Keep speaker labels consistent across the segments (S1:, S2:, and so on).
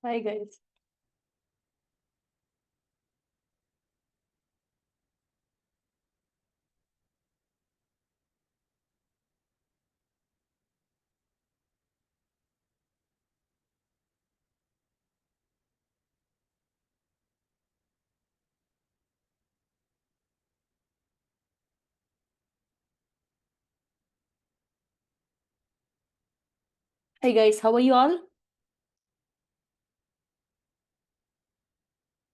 S1: Hi guys. Hi guys, how are you all?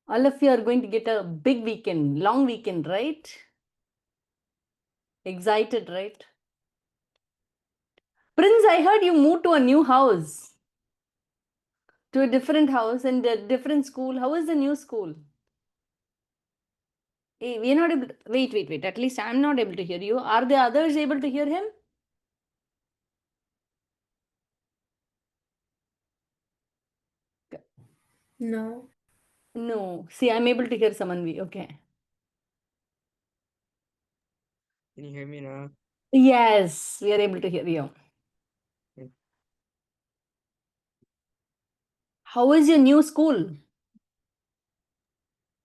S1: All of you are going to get a big weekend, long weekend, right? Excited, right? Prince, I heard you moved to a new house, to a different house and a different school. How is the new school? Hey, we are not able to, wait. At least I'm not able to hear you. Are the others able to hear him?
S2: No.
S1: No. See, I'm able to hear Samanvi. Okay.
S3: Can you hear me now?
S1: Yes, we are able to hear you.
S3: Mm.
S1: How is your new school?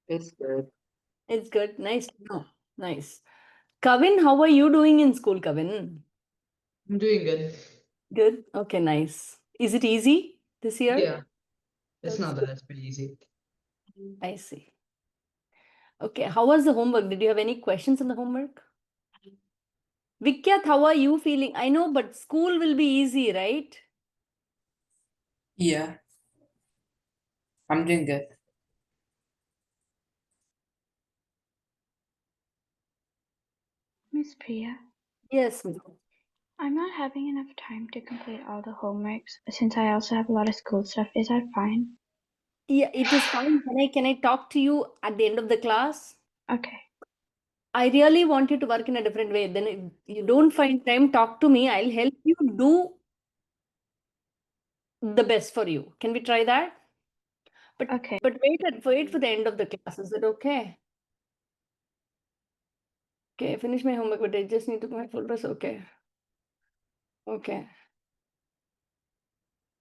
S3: It's good.
S1: It's good. Nice to know. Nice. Kavin, how are you doing in school, Kavin?
S2: I'm doing good.
S1: Good. Okay, nice. Is it easy this year?
S2: Yeah, it's
S1: That's
S2: not bad.
S1: good.
S2: It's pretty easy.
S1: I see. Okay, how was the homework? Did you have any questions on the homework? Vikyat, how are you feeling? I know, but school will be easy, right?
S4: Yeah, I'm doing good.
S5: Miss Priya,
S1: Yes. Miss.
S5: I'm not having enough time to complete all the homeworks since I also have a lot of school stuff. Is that fine?
S1: Yeah, it is fine. Can I talk to you at the end of the class?
S5: Okay.
S1: I really want you to work in a different way. Then if you don't find time, talk to me. I'll help you do the best for you. Can we try that? But
S5: Okay.
S1: but wait for the end of the class. Is that okay? Okay, I finished my homework, but I just need to put my full dress. Okay. Okay.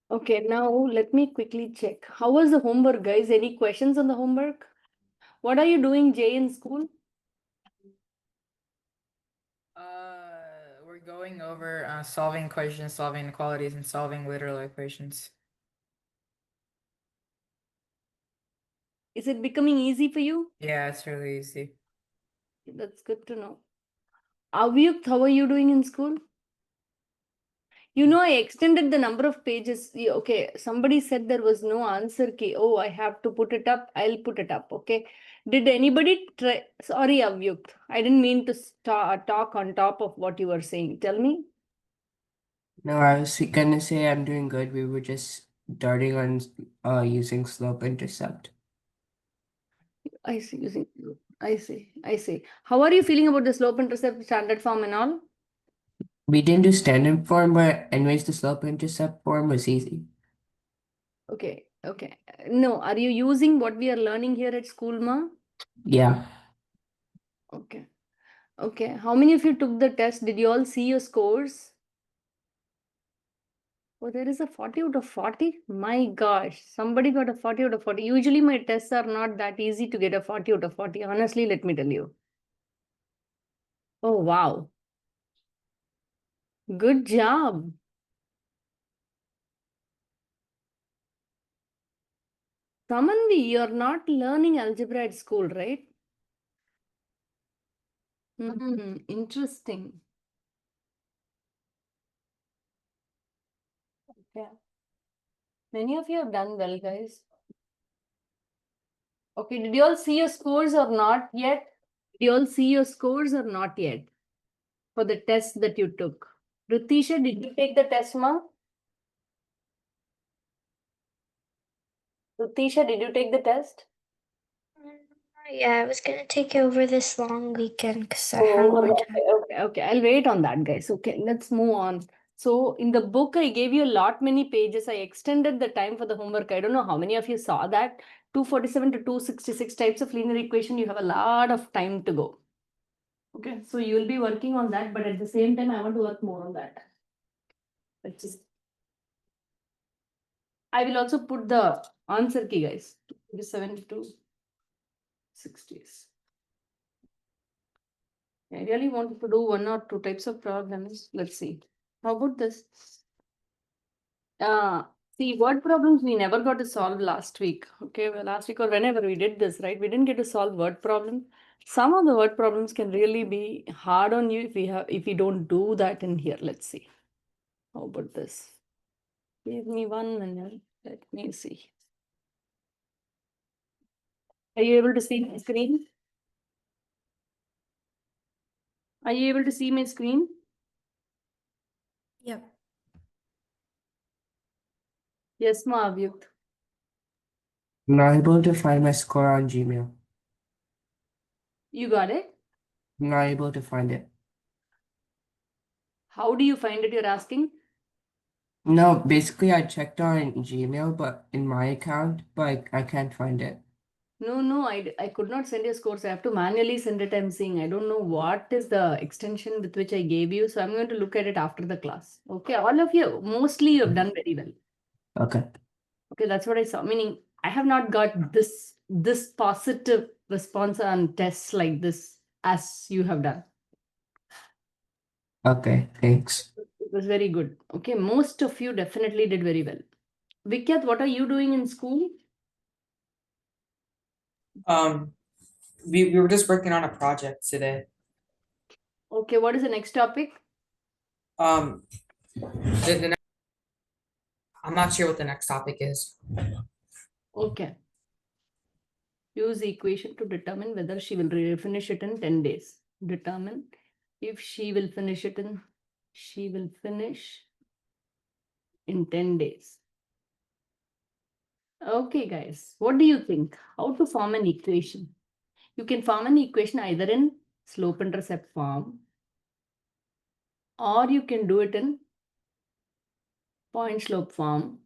S1: Okay, now let me quickly check. How was the homework, guys? Any questions on the homework? What are you doing, Jay, in school?
S4: We're going over solving questions, solving inequalities, and solving literal equations.
S1: Is it becoming easy for you?
S4: Yeah, it's really easy.
S1: That's good to know. Avyukt, how are you doing in school? You know, I extended the number of pages. Okay, somebody said there was no answer key. Oh, I have to put it up. I'll put it up. Okay. Did anybody try? Sorry, Avyukt. I didn't mean to talk on top of what you were saying. Tell me.
S6: No, I was gonna say I'm doing good. We were just darting on using slope intercept.
S1: I see. I see. How are you feeling about the slope intercept standard form and all?
S6: We didn't do standard form, but anyways, the slope intercept form was easy.
S1: Okay. Okay. No, are you using what we are learning here at school, ma?
S6: Yeah.
S1: Okay. Okay. How many of you took the test? Did you all see your scores? Oh, there is a 40 out of 40. My gosh, somebody got a 40 out of 40. Usually my tests are not that easy to get a 40 out of 40. Honestly, let me tell you. Oh, wow. Good job. Samanvi, you're not learning algebra at school, right? Interesting. Yeah. Many of you have done well, guys. Okay, did you all see your scores or not yet? Did you all see your scores or not yet for the test that you took? Ritisha, did you take the test, ma? Ritisha, did you take the test?
S7: Yeah, I was gonna take over this long weekend because I had
S1: Oh,
S7: more time.
S1: okay. I'll wait on that, guys. Okay, let's move on. So in the book, I gave you a lot many pages. I extended the time for the homework. I don't know how many of you saw that. 247 to 266 types of linear equation. You have a lot of time to go. Okay, so you'll be working on that, but at the same time, I want to work more on that. Which is I will also put the answer key, guys. 72 60s. I really wanted to do 1 or 2 types of problems. Let's see. How about this? See, word problems we never got to solve last week. Okay, well, last week or whenever we did this, right? We didn't get to solve word problem. Some of the word problems can really be hard on you if we don't do that in here. Let's see. How about this? Give me 1 minute. Let me see. Are you able to see my screen? Are you able to see my screen?
S7: Yep.
S1: Yes, Mahavyut.
S6: I'm not able to find my score on Gmail.
S1: You got it?
S6: I'm not able to find it.
S1: How do you find it? You're asking?
S6: No, basically I checked on Gmail, but in my account, but I can't find it.
S1: No, I could not send you scores. I have to manually send it. I'm seeing. I don't know what is the extension with which I gave you. So I'm going to look at it after the class. Okay, all of you, mostly you have done very well.
S6: Okay.
S1: Okay, that's what I saw. Meaning I have not got this positive response on tests like this as you have done.
S6: Okay, thanks.
S1: It was very good. Okay, most of you definitely did very well. Vikyat, what are you doing in school?
S4: We were just working on a project today.
S1: Okay, what is the next topic?
S4: The I'm not sure what the next topic is.
S1: Okay. Use the equation to determine whether she will finish it in 10 days. Determine if she will finish in 10 days. Okay, guys, what do you think? How to form an equation? You can form an equation either in slope-intercept form, or you can do it in point-slope form,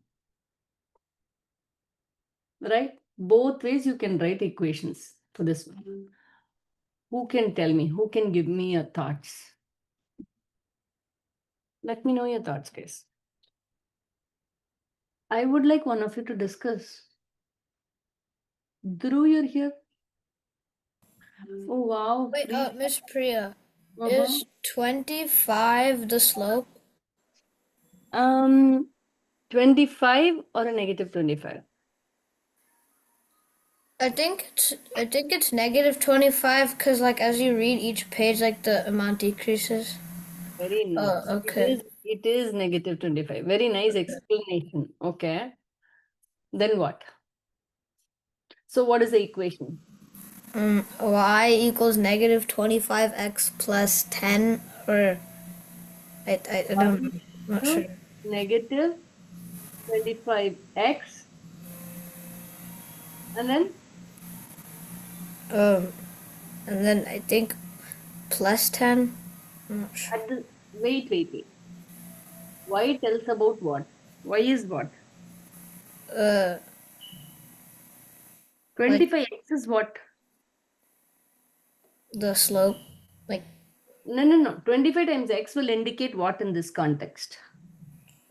S1: right? Both ways you can write equations for this one. Who can tell me? Who can give me your thoughts? Let me know your thoughts, guys. I would like one of you to discuss. Dhruv, you're here. Oh, wow.
S8: Wait, Miss Priya,
S1: Uh-huh.
S8: is 25 the slope?
S1: 25 or a negative 25?
S8: I think it's negative 25 because like as you read each page, like the amount decreases.
S1: Very nice.
S8: Oh, okay.
S1: It is negative 25. Very nice explanation. Okay. Then what? So what is the equation?
S8: Y equals negative 25x plus 10, or I don't know. I'm not sure.
S1: Negative 25x. And then?
S8: And then I think plus 10. I'm not sure.
S1: Wait. Y tells about what? Y is what? 25x is what?
S8: The slope, like
S1: No. 25 times x will indicate what in this context?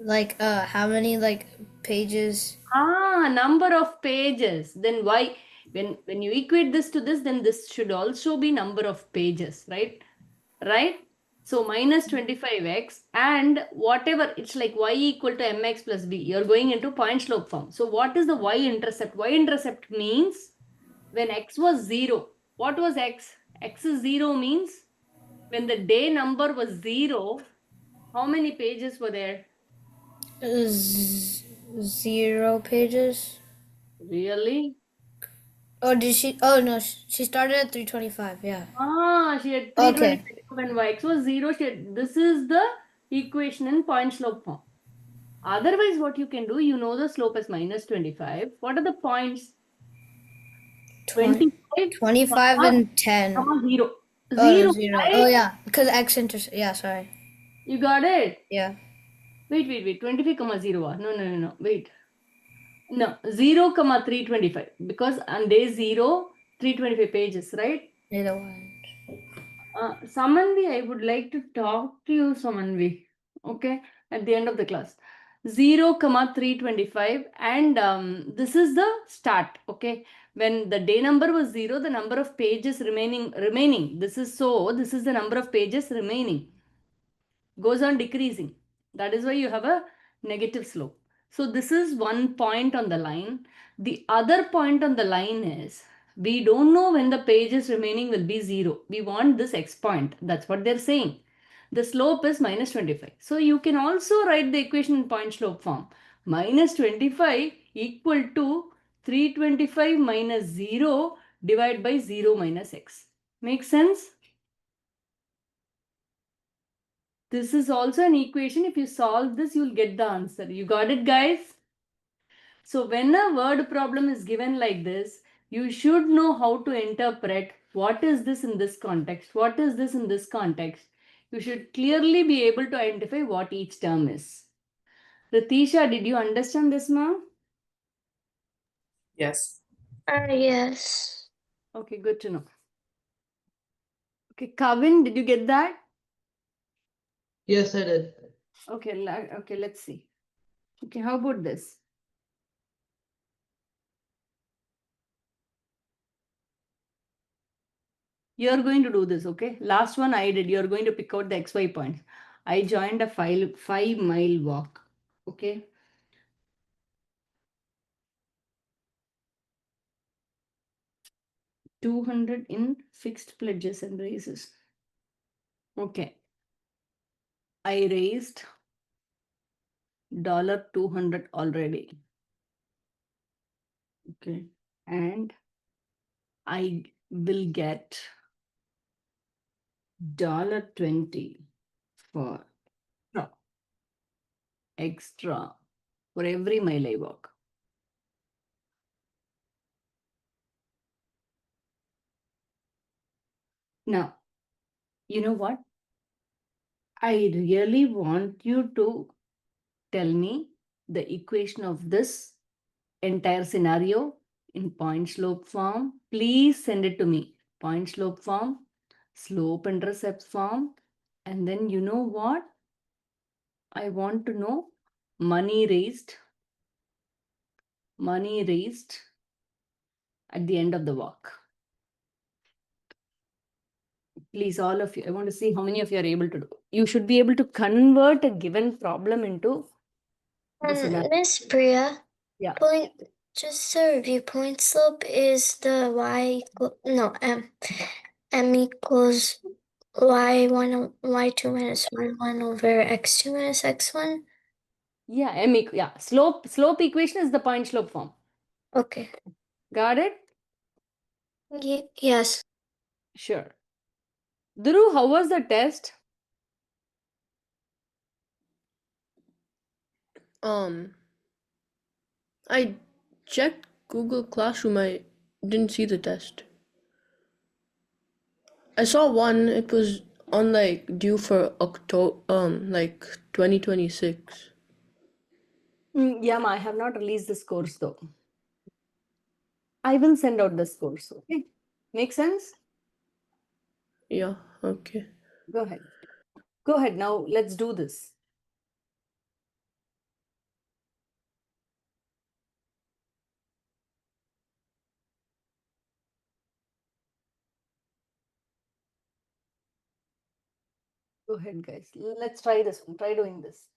S8: how many like pages?
S1: Number of pages. Then why? When you equate this to this, then this should also be number of pages, right? Right? So minus 25x and whatever, it's like y equal to mx plus b. You're going into point slope form. So what is the y-intercept? Y-intercept means when x was 0. What was x? X is 0 means when the day number was 0, how many pages were there?
S8: 0 pages.
S1: Really?
S8: Oh, did she? Oh no, she started at 325. Yeah.
S1: She had
S8: Okay.
S1: 325. When x was 0, this is the equation in point slope form. Otherwise, what you can do, you know the slope is minus 25. What are the points?
S8: 25 and 10.
S1: 0.
S8: Oh, no,
S1: 0.
S8: 0.
S1: Right?
S8: Oh yeah, because x intercept. Yeah, sorry.
S1: You got it?
S8: Yeah.
S1: Wait. 25 comma 0. No. Wait. No, 0 comma 325. Because on day 0, 325 pages, right?
S8: Neither one.
S1: Samanvi, I would like to talk to you, Samanvi. Okay, at the end of the class. 0, comma 325, and this is the start. Okay, when the day number was 0, the number of pages remaining. This is the number of pages remaining. Goes on decreasing. That is why you have a negative slope. So this is one point on the line. The other point on the line is we don't know when the pages remaining will be 0. We want this x point. That's what they're saying. The slope is minus 25. So you can also write the equation in point slope form. Minus 25 equal to 325 minus 0 divided by 0 minus x. Make sense? This is also an equation. If you solve this, you'll get the answer. You got it, guys? So when a word problem is given like this, you should know how to interpret what is this in this context, what is this in this context. You should clearly be able to identify what each term is. Ritisha, did you understand this, ma'am?
S6: Yes.
S7: Yes.
S1: Okay, good to know. Okay, Kavin, did you get that?
S2: Yes, I did.
S1: Okay, okay, let's see. Okay, how about this? You're going to do this, okay? Last one I did. You're going to pick out the XY points. I joined a 5 mile walk, okay? $200 in fixed pledges and raises. Okay. I raised $200 already. Okay. And I will get $20 for extra for every mile I walk. Now, you know what? I really want you to tell me the equation of this entire scenario in point slope form. Please send it to me. Point slope form, slope intercept form, and then you know what? I want to know money raised at the end of the walk. Please, all of you, I want to see how many of you are able to do. You should be able to convert a given problem into the scenario.
S7: Miss Priya.
S1: Yeah.
S7: Just to review, point slope is the m equals y1 y2 minus y1 over x2 minus x1.
S1: Yeah, slope equation is the point slope form.
S7: Okay.
S1: Got it?
S7: Yes.
S1: Sure. Dhruv, how was the test?
S9: I checked Google Classroom. I didn't see the test. I saw one. It was on due for October, 2026.
S1: Yeah, I have not released this course though. I will send out this course. Okay. Make sense?
S9: Yeah. Okay.
S1: Go ahead. Go ahead. Now let's do this. Go ahead, guys. Let's try this one. Try doing this.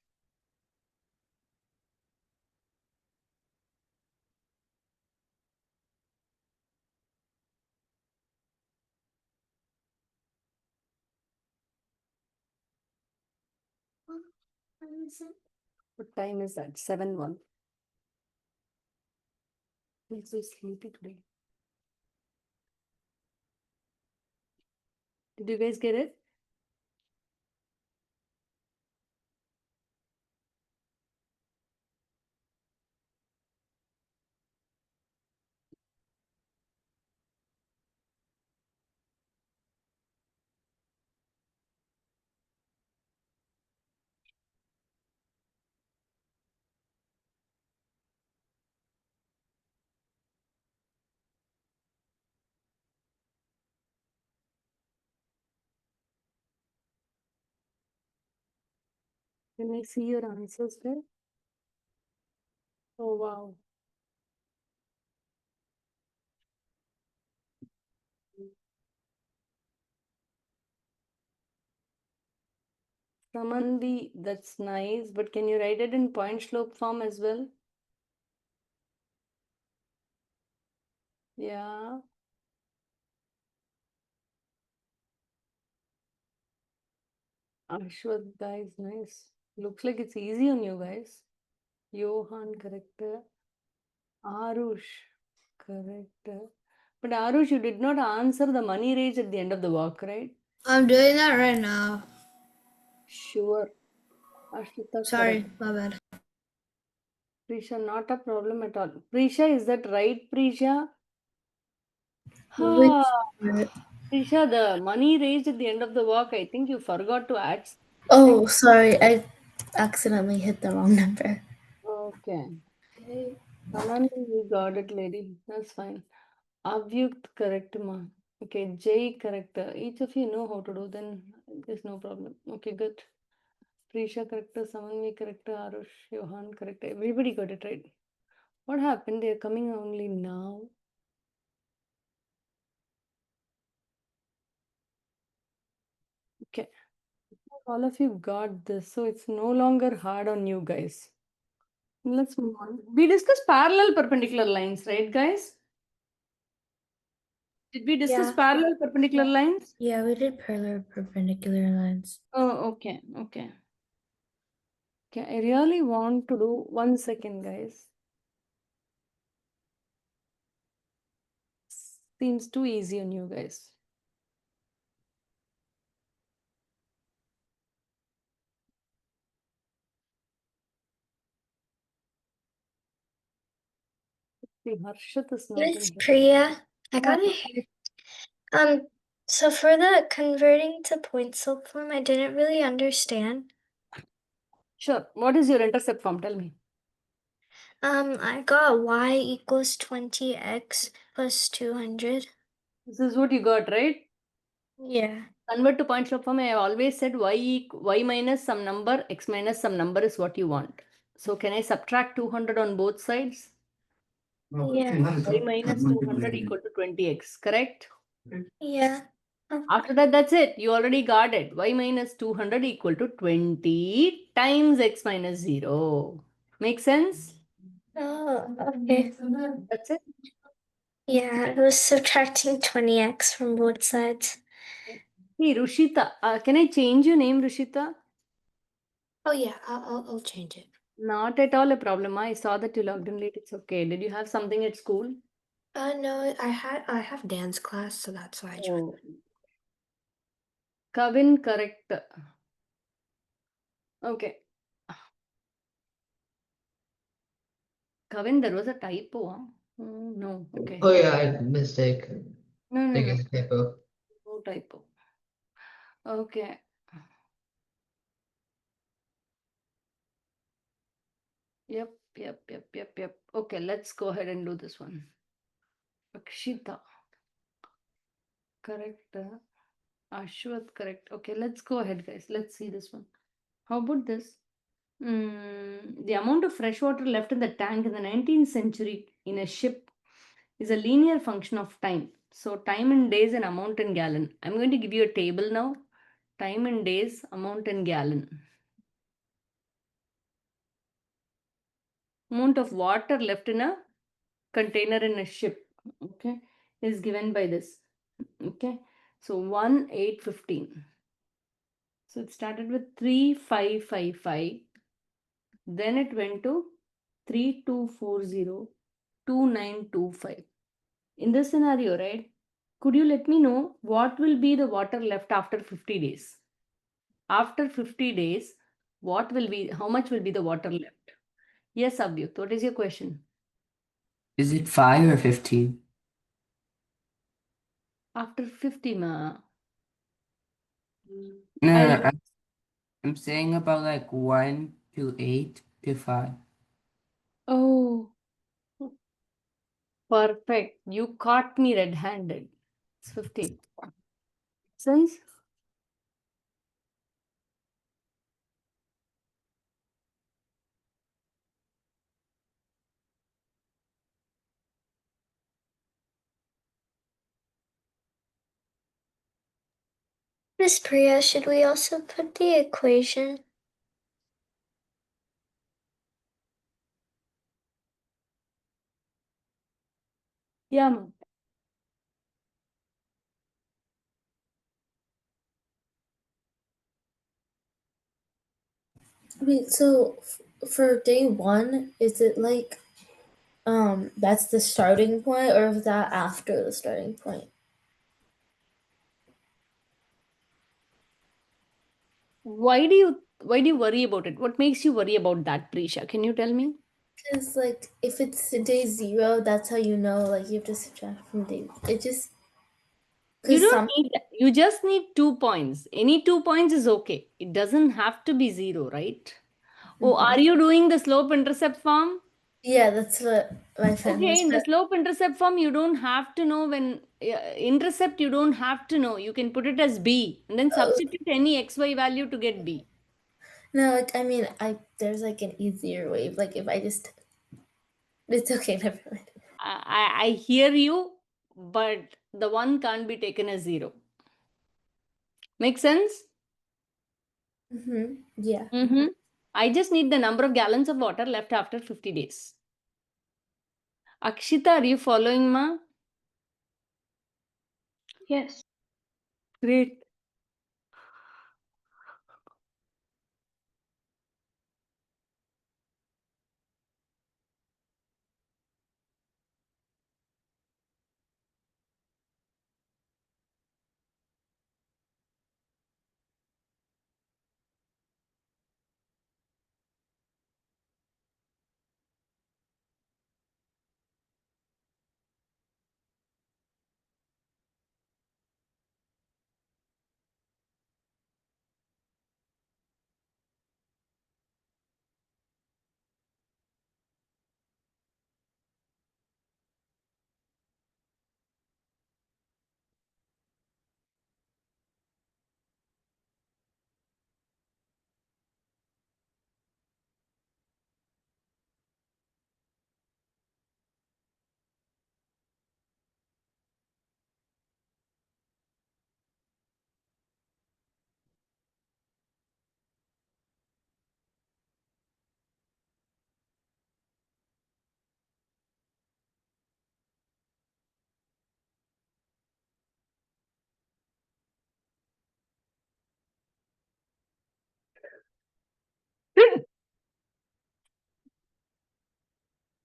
S1: What time is that? 7:01. I'm so sleepy today. Did you guys get it? Can I see your answers there? Oh, wow. Samandi, that's nice, but can you write it in point slope form as well? Yeah. Ashwat, guys, nice. Looks like it's easy on you guys. Johan, correct. Arush, correct. But Arush, you did not answer the money range at the end of the walk, right?
S8: I'm doing that right now.
S1: Sure. Ashita,
S8: Sorry,
S1: correct.
S8: my bad.
S1: Prisha, not a problem at all. Prisha, is that right, Prisha?
S7: Which
S1: Ha.
S7: part?
S1: Prisha, the money raised at the end of the walk, I think you forgot to add.
S7: Oh, sorry, I accidentally hit the wrong number.
S1: Okay. Samantha, you got it, lady. That's fine. Avyukt, correct, ma. Okay, Jay, correct. Each of you know how to do, then there's no problem. Okay, good. Prisha, correct. Samanvi, correct. Arush, Johan, correct. Everybody got it right. What happened? They're coming only now. Okay. All of you got this, so it's no longer hard on you guys. Let's move on. We discussed parallel perpendicular lines, right, guys? Did we discuss
S7: Yeah.
S1: parallel perpendicular lines?
S7: Yeah, we did parallel perpendicular lines.
S1: Oh, okay, okay. Okay, I really want to do 1 second, guys. Seems too easy on you guys. See, Harshit is not in
S7: Miss
S1: here.
S7: Priya, I got it here. So for the converting to point slope form, I didn't really understand.
S1: Sure. What is your intercept form? Tell me.
S7: I got y equals 20x plus 200.
S1: This is what you got, right?
S7: Yeah.
S1: Convert to point slope form. I have always said y minus some number, x minus some number is what you want. So can I subtract 200 on both sides?
S7: Yeah.
S1: Y minus 200 equal to 20x, correct?
S7: Yeah.
S1: After that, that's it. You already got it. Y minus 200 equal to 20 times x minus 0. Make sense?
S7: Oh, okay.
S1: That's it.
S7: Yeah, I was subtracting 20x from both sides.
S1: Hey, Rushita, can I change your name, Rushita?
S7: Oh yeah, I'll change it.
S1: Not at all a problem. I saw that you logged in late. It's okay. Did you have something at school?
S7: No, I have dance class, so that's why I joined.
S1: Oh. Kavin, correct. Okay. Kavin, there was a typo. Huh? No, okay.
S2: Oh yeah, I mistake.
S1: No,
S2: Think it's typo.
S1: no typo. Okay. Yep. Okay, let's go ahead and do this one. Akshita. Correct. Ashwat, correct. Okay, let's go ahead, guys. Let's see this one. How about this? The amount of fresh water left in the tank in the 19th century in a ship is a linear function of time. So time in days and amount in gallon. I'm going to give you a table now. Time in days, amount in gallon. Amount of water left in a container in a ship, okay, is given by this. Okay, so 1 8 15. So it started with 3555, then it went to 3240 2925. In this scenario, right, could you let me know what will be the water left after 50 days? After 50 days, what will be, how much will be the water left? Yes, Abhyut, what is your question?
S6: Is it 5 or 15?
S1: After 50, ma.
S6: No,
S1: I'll
S6: I'm saying about like 1 to 8 to 5.
S1: Oh, perfect. You caught me red-handed. It's 15. Since
S7: Miss Priya, should we also put the equation?
S1: Yeah, ma'am.
S10: Wait, so for day one, is it like that's the starting point, or is that after the starting point?
S1: Why do you worry about it? What makes you worry about that, Prisha? Can you tell me?
S10: Because like if it's day 0, that's how you know like you have to subtract from day. It just
S1: You
S10: because
S1: don't
S10: some
S1: need that. You just need 2 points. Any 2 points is okay. It doesn't have to be 0, right? Oh, are you doing the slope intercept form?
S10: yeah, that's what my friend
S1: Okay,
S10: was.
S1: in the slope intercept form, you don't have to know when intercept, you don't have to know. You can put it as B and then substitute any XY value to get B.
S10: No, I mean there's like an easier way. Like if I just it's okay, never mind.
S1: I hear you, but the one can't be taken as 0. Make sense?
S10: Yeah.
S1: Mm-hmm. I just need the number of gallons of water left after 50 days. Akshita, are you following, ma?
S5: Yes.
S1: Great.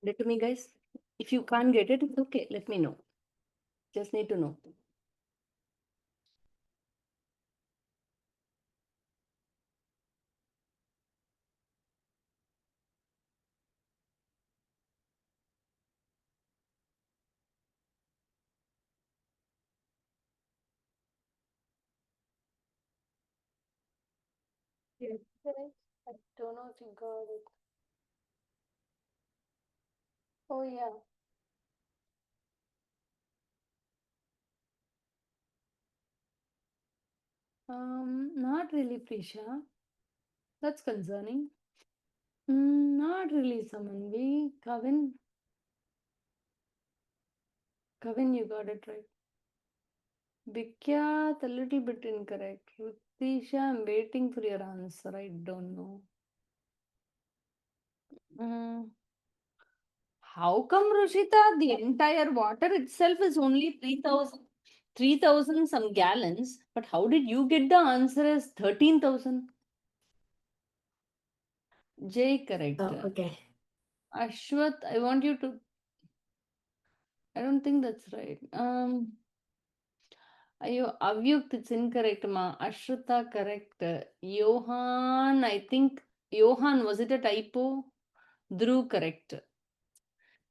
S1: Let to me, guys. If you can't get it, it's okay. Let me know. Just need to know. Yes, correct. I don't know if you got it. Oh, yeah. Not really, Prisha. That's concerning. Not really, Samanvi. Kavin, you got it right. Bikyat, a little bit incorrect. Rutisha, I'm waiting for your answer. I don't know. How come, Rushita, the entire water itself is only 3,000 some gallons, but how did you get the answer as 13,000? J, correct.
S10: Oh, okay.
S1: Ashwath, I want you to. I don't think that's right. Avyukt, it's incorrect, ma. Ashruta, correct. Johan, I think. Johan, was it a typo? Dhruv, correct.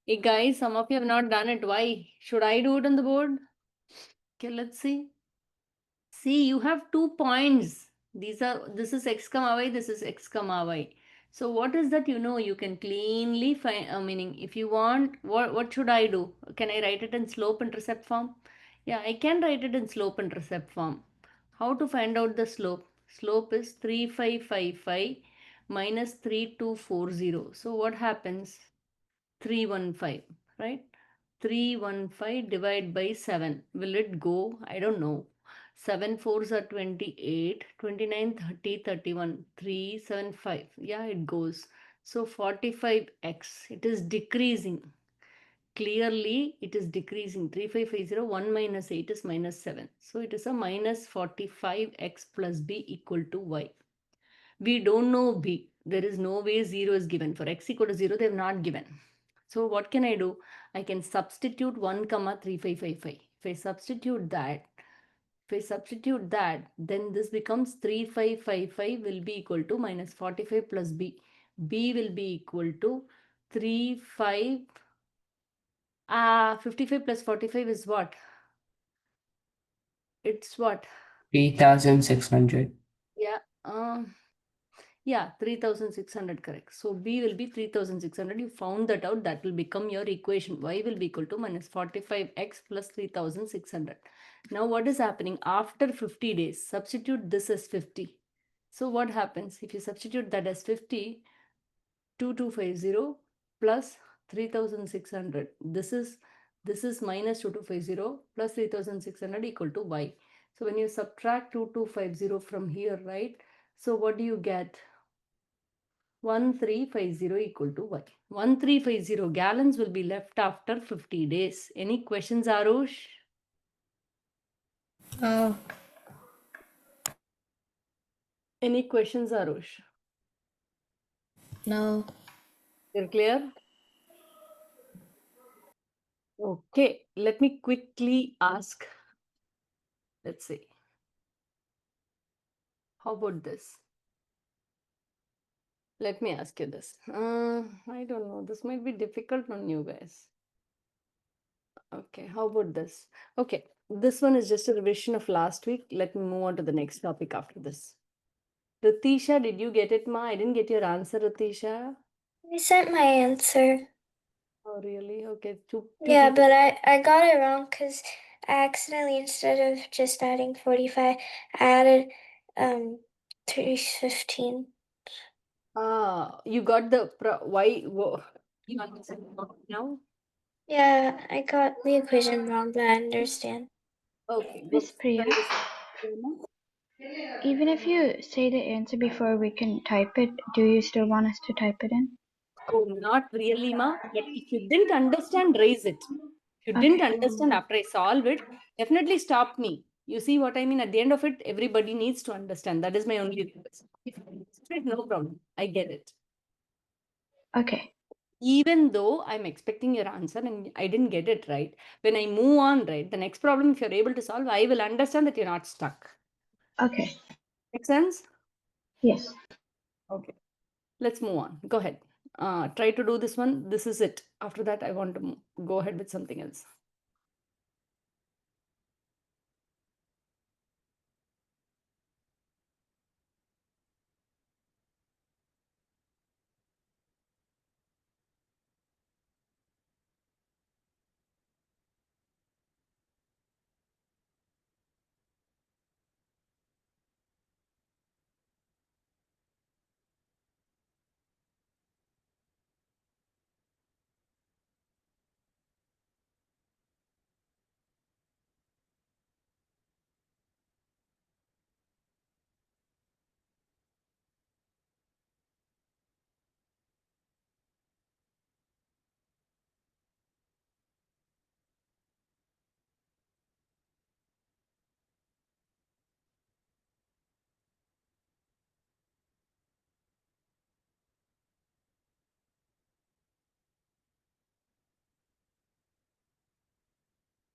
S1: Hey guys, some of you have not done it. Why? Should I do it on the board? Okay, let's see. See, you have 2 points. This is x comma y, this is x comma y. So what is that? You can cleanly find, meaning if you want, what should I do? Can I write it in slope intercept form? Yeah, I can write it in slope intercept form. How to find out the slope? Slope is 3555 minus 3240. So what happens? 315, right? 315 divided by 7. Will it go? I don't know. 7 fours are 28, 29, 30, 31, 3, 7, 5. Yeah, it goes. So 45x, it is decreasing. Clearly, it is decreasing. 3550, 1 minus 8 is minus 7. So it is a minus 45x plus b equal to y. We don't know b. There is no way 0 is given. For x equal to 0, they have not given. So what can I do? I can substitute 1 comma 3555. If I substitute that, then this becomes 3555 will be equal to minus 45 plus b. b will be equal to 55 plus 45 is what? It's what?
S6: 3,600.
S1: Yeah. Yeah, 3600, correct. So B will be 3600. You found that out. That will become your equation. Y will be equal to minus 45x plus 3600. Now what is happening? After 50 days, substitute this as 50. So what happens? If you substitute that as 50, 2250 plus 3600. This is minus 2250 plus 3600 equal to y. So when you subtract 2250 from here, right? So what do you get? 1350 equal to y. 1350 gallons will be left after 50 days. Any questions, Arush?
S8: Oh,
S1: Any questions, Arush?
S8: no.
S1: You're clear? Okay, let me quickly ask. Let's see. How about this? Let me ask you this. I don't know. This might be difficult on you guys. Okay, how about this? Okay, this one is just a revision of last week. Let me move on to the next topic after this. Ritisha, did you get it, ma? I didn't get your answer, Ritisha.
S7: I sent my answer.
S1: Oh, really? Okay. Two
S7: Yeah,
S1: people.
S7: but I got it wrong because I accidentally, instead of just adding 45, I added 315.
S1: You got the why? You understand now?
S7: Yeah, I got the equation wrong, but I understand.
S1: Okay, good.
S5: Miss Priya,
S1: Try this one.
S5: even if you say the answer before we can type it, do you still want us to type it in?
S1: Oh, not really, ma. But if you didn't understand, raise it. If you didn't
S5: Okay.
S1: understand after I solve it, definitely stop me. You see what I mean? At the end of it, everybody needs to understand. That is my only request. If you understand, no problem. I get it.
S5: Okay.
S1: Even though I'm expecting your answer and I didn't get it right, when I move on, right, the next problem, if you're able to solve, I will understand that you're not stuck.
S5: Okay.
S1: Make sense?
S5: Yes.
S1: Okay. Let's move on. Go ahead. Try to do this one. This is it. After that, I want to go ahead with something else.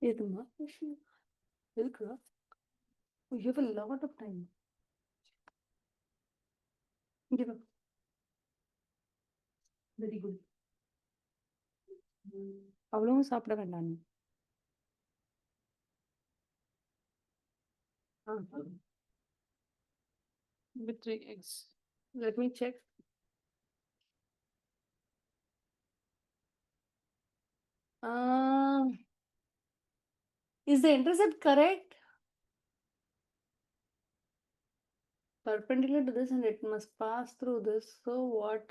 S1: Eduma, Vilkra. You have a lot of time. Give up. Very good. அவ்வளவும் சாப்பிட வேண்டாம் நீ. With 3 eggs. Let me check. Is the intercept correct? Perpendicular to this and it must pass through this. So what?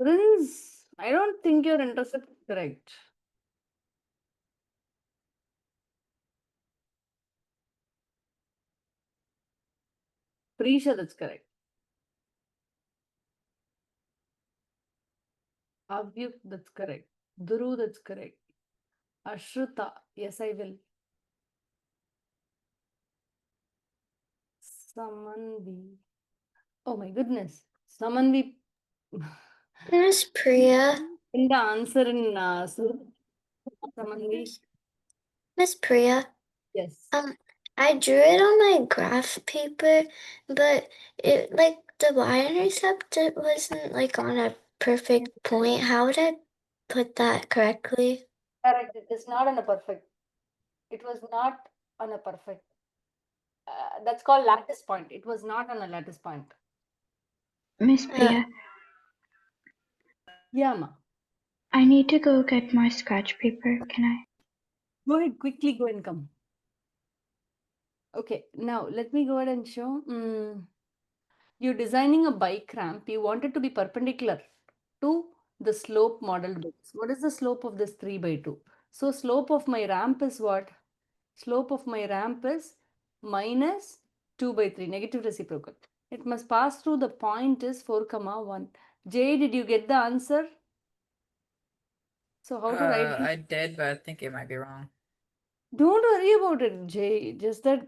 S1: Prince, I don't think your intercept is correct. Prisha, that's correct. Avyuk, that's correct. Dhuru, that's correct. Ashruta, yes, I will. Samanvi. Oh my goodness. Samanvi.
S7: Miss Priya.
S1: In the answer in Samanvi.
S7: Miss Priya.
S1: Yes.
S7: I drew it on my graph paper, but it like the y-intercept it wasn't like on a perfect point. How would I put that correctly?
S1: Correct. It is not on a perfect. It was not on a perfect. That's called lattice point. It was not on a lattice point.
S5: Miss Priya,
S1: Yeah, ma.
S5: I need to go get more scratch paper. Can I?
S1: Go ahead, quickly go and come. Okay, now let me go ahead and show. You're designing a bike ramp. You want it to be perpendicular to the slope model base. What is the slope of this 3 by 2? So slope of my ramp is what? Slope of my ramp is minus 2 by 3, negative reciprocal. It must pass through the point is 4 comma 1. Jay, did you get the answer? So how to write it?
S4: I did, but I think it might be wrong.
S1: Don't worry about it, Jay. Just that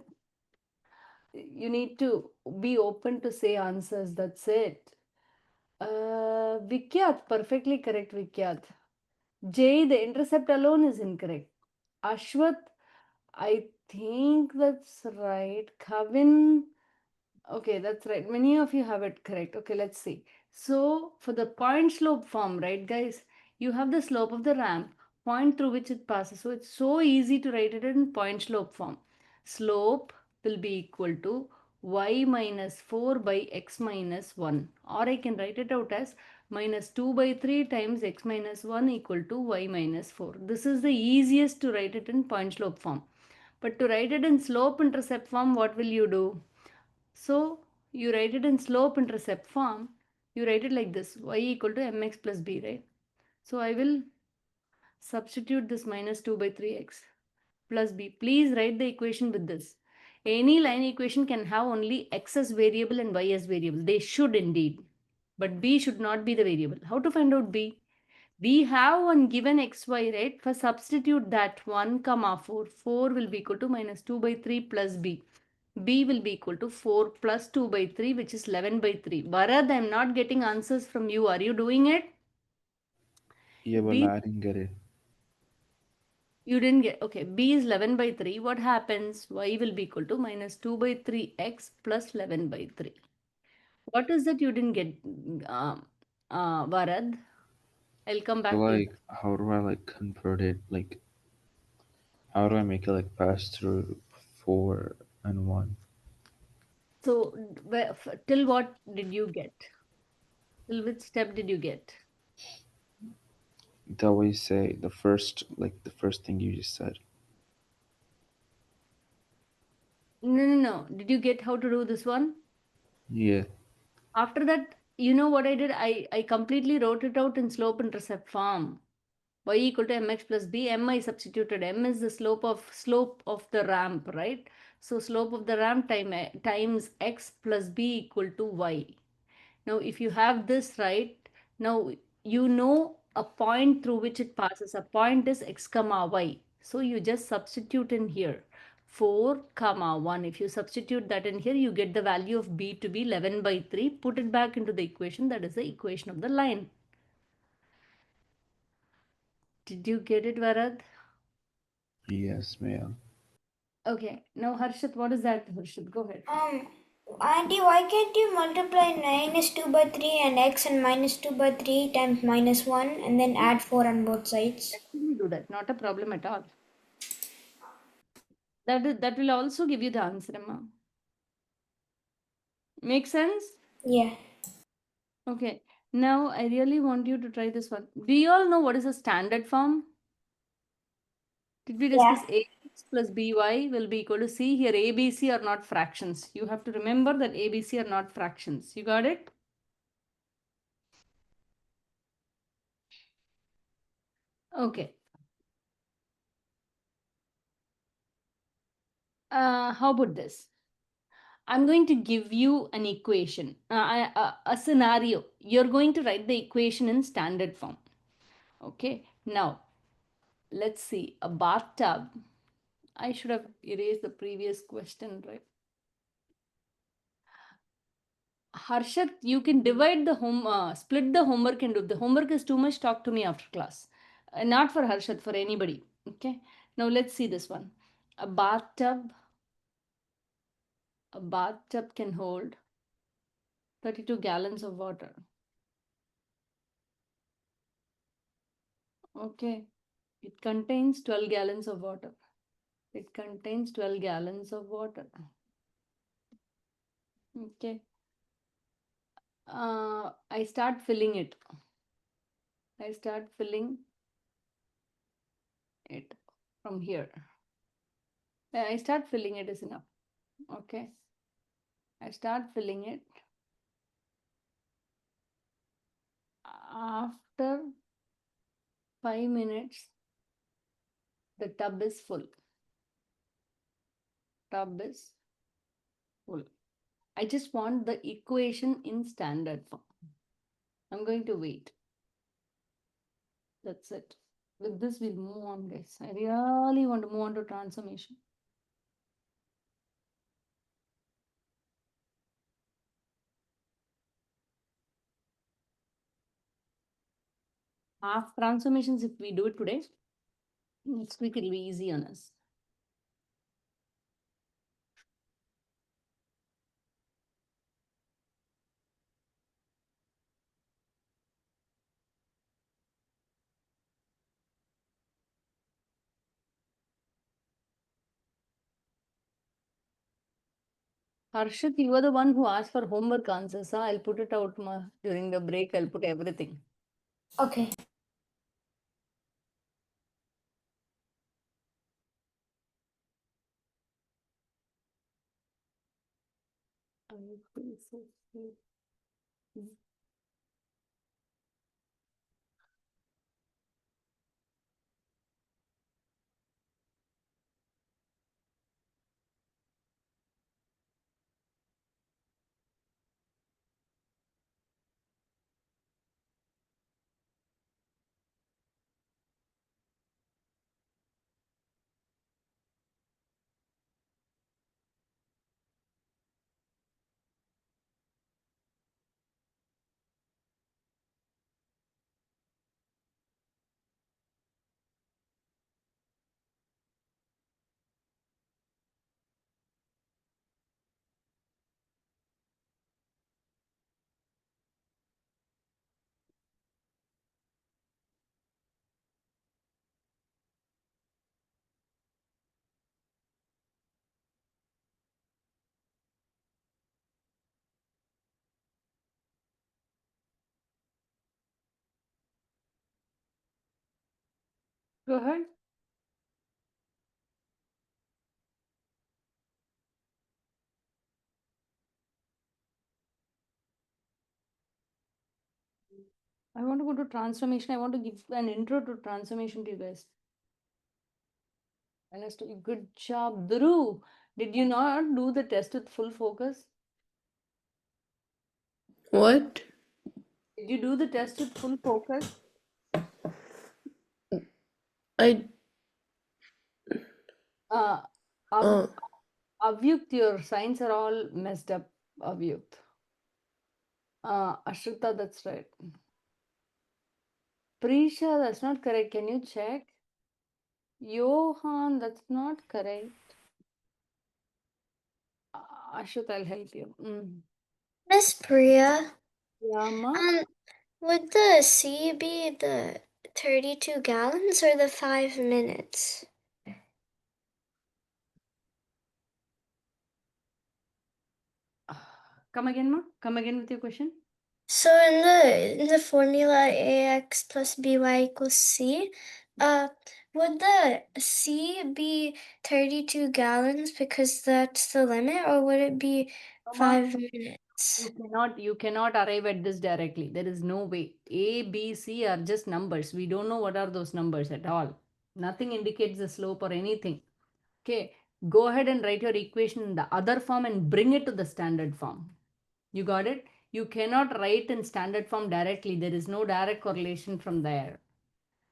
S1: you need to be open to say answers. That's it. Vikyat, perfectly correct, Vikyat. Jay, the intercept alone is incorrect. Ashwat, I think that's right. Kavin, okay, that's right. Many of you have it correct. Okay, let's see. So for the point slope form, right, guys, you have the slope of the ramp, point through which it passes. So it's so easy to write it in point slope form. Slope will be equal to y minus 4 by x minus 1. Or I can write it out as minus 2 by 3 times x minus 1 equal to y minus 4. This is the easiest to write it in point slope form. But to write it in slope intercept form, what will you do? So you write it in slope intercept form. You write it like this, y equal to mx plus b, right? So I will substitute this minus 2 by 3x plus b. Please write the equation with this. Any line equation can have only x as variable and y as variable. They should indeed. But b should not be the variable. How to find out b? We have one given xy, right? For substitute that 1 comma 4. 4 will be equal to minus 2 by 3 plus b. B will be equal to 4 plus 2 by 3, which is 11 by 3. Bharat, I am not getting answers from you. Are you doing it?
S11: Yeah, but
S1: B,
S11: I didn't get it.
S1: you didn't get, okay. B is 11 by 3. What happens? Y will be equal to minus 2 by 3x plus 11 by 3. What is that you didn't get, Bharat? I'll come
S11: So
S1: back to you.
S11: like, how do I like convert it? Like, how do I make it like pass through 4 and 1?
S1: So, till what did you get? Till which step did you get?
S11: That way you say the first, like the first thing you just said.
S1: No. Did you get how to do this one?
S11: Yeah.
S1: After that, you know what I did? I completely wrote it out in slope intercept form. Y equal to mx plus b. M I substituted. M is the slope of the ramp, right? So slope of the ramp times x plus b equal to y. Now, if you have this right, now you know a point through which it passes. A point is x comma y. So you just substitute in here 4 comma 1. If you substitute that in here, you get the value of b to be 11 by 3. Put it back into the equation. That is the equation of the line. Did you get it, Varad?
S11: Yes, ma'am.
S1: Okay. Now, Harshit, what is that? Harshit, go ahead.
S8: Auntie, why can't you multiply 9 is 2 by 3 and x and minus 2 by 3 times minus 1 and then add 4 on both sides?
S1: Let me do that. Not a problem at all. That will also give you the answer, Emma. Make sense?
S8: Yeah.
S1: Okay. Now, I really want you to try this one. Do you all know what is a standard form? Did we discuss ax plus by will be equal to c? Here, a, b, c are not fractions. You have to remember that a, b, c are not fractions. You got it? Okay. How about this? I'm going to give you an equation, a scenario. You're going to write the equation in standard form. Okay, now let's see. A bathtub. I should have erased the previous question, right? Harshad, you can divide the split the homework and do. The homework is too much. Talk to me after class. Not for Harshad, for anybody. Okay. Now let's see this one. A bathtub. A bathtub can hold 32 gallons of water. Okay. It contains 12 gallons of water. It contains 12 gallons of water. Okay. I start filling it. I start filling it from here. I start filling it is enough. Okay. I start filling it. After 5 minutes, the tub is full. Tub is full. I just want the equation in standard form. I'm going to wait. That's it. With this, we'll move on, guys. I really want to move on to transformation. Half transformations, if we do it today, next week it'll be easy on us. Harshit, you were the one who asked for homework answers. Huh? I'll put it out during the break. I'll put everything.
S7: Okay. Go ahead. I want to go to transformation. I want to give an intro to transformation to you guys. Understood. Good job. Dhruv, did you not do the test with full focus?
S9: What?
S1: Did you do the test with full focus?
S9: I
S1: Uh,
S9: uh
S1: Avyukt, your signs are all messed up, Avyukt. Ashrita, that's right. Prisha, that's not correct. Can you check? Johan, that's not correct. Ashrita, I'll help you.
S7: Miss Priya,
S1: Yama,
S7: would the C be the 32 gallons or the 5 minutes?
S1: come again, ma? Come again with your question.
S7: So in the formula ax plus by equals c, would the c be 32 gallons because that's the limit, or would it be
S1: Mama,
S7: 5 minutes?
S1: you cannot arrive at this directly. There is no way. A, B, C are just numbers. We don't know what are those numbers at all. Nothing indicates the slope or anything. Okay. go ahead and write your equation in the other form and bring it to the standard form. You got it? You cannot write in standard form directly. There is no direct correlation from there.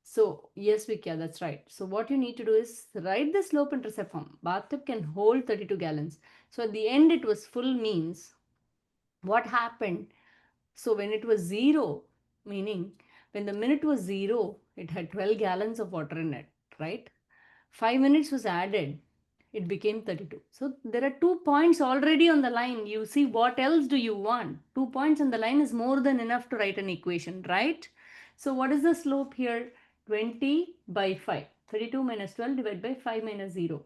S1: So yes, Vikya, that's right. So what you need to do is write the slope intercept form. Bathtub can hold 32 gallons. So at the end it was full means what happened? So when it was 0, meaning when the minute was 0, it had 12 gallons of water in it, right? 5 minutes was added, it became 32. So there are 2 points already on the line. You see, what else do you want? 2 points on the line is more than enough to write an equation, right? So what is the slope here? 20 by 5. 32 minus 12 divided by 5 minus 0.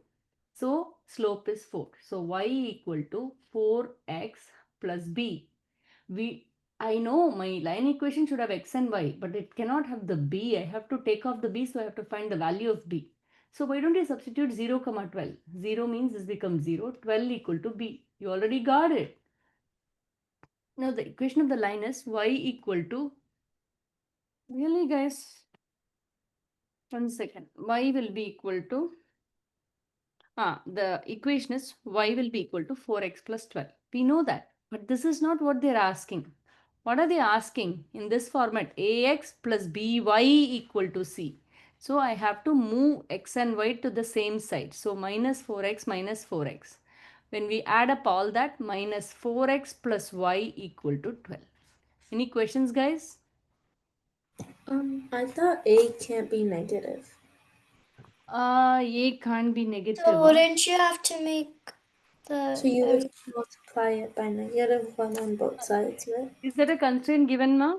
S1: So slope is 4. So y equal to 4x plus b. I know my line equation should have x and y, but it cannot have the b. I have to take off the b, so I have to find the value of b. So why don't you substitute 0, 12? 0 means this becomes 0, 12 equal to b. You already got it. Now the equation of the line is y equal to, really guys, 1 second, y will be equal to, the equation is y will be equal to 4x plus 12. We know that, but this is not what they're asking. What are they asking? In this format, ax plus by equal to c. So I have to move x and y to the same side. So minus 4x minus 4x. When we add up all that, minus 4x plus y equal to 12. Any questions, guys?
S10: I thought A can't be negative.
S1: A can't be negative.
S7: So wouldn't you have to make the
S10: So you would multiply it by -1 on both sides, right?
S1: Is that a constraint given, ma?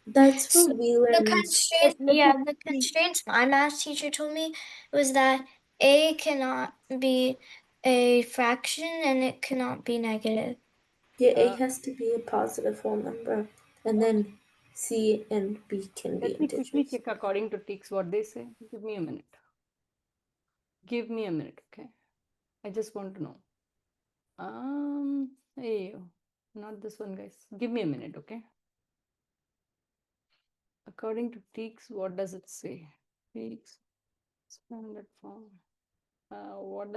S10: That's
S7: So
S10: what we
S7: the
S10: learned.
S7: constraint,
S1: Let
S7: yeah,
S1: me
S7: the
S1: see.
S7: constraints my math teacher told me was that A cannot be a fraction and it cannot be negative.
S10: Yeah, A has to be a positive whole number, and then C and B can be
S1: Let me quickly
S10: integers.
S1: check according to TICS what they say. Give me a minute. Give me a minute, okay? I just want to know. Hey, not this one, guys. Give me a minute, okay? According to TICS, what does it say? TICS standard form. What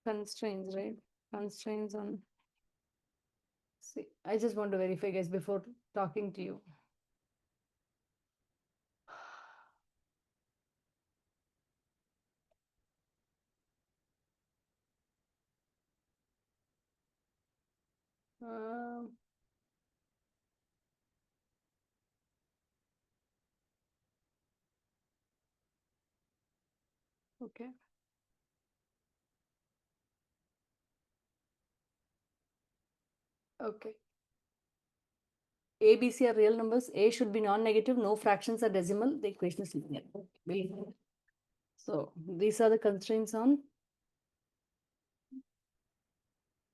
S1: constraints, right? Constraints on. See, I just want to verify, guys, before talking to you. Um, okay. Okay. A, B, C are real numbers. A should be non-negative. No fractions are decimal. The equation is linear. Okay. So these are the constraints on.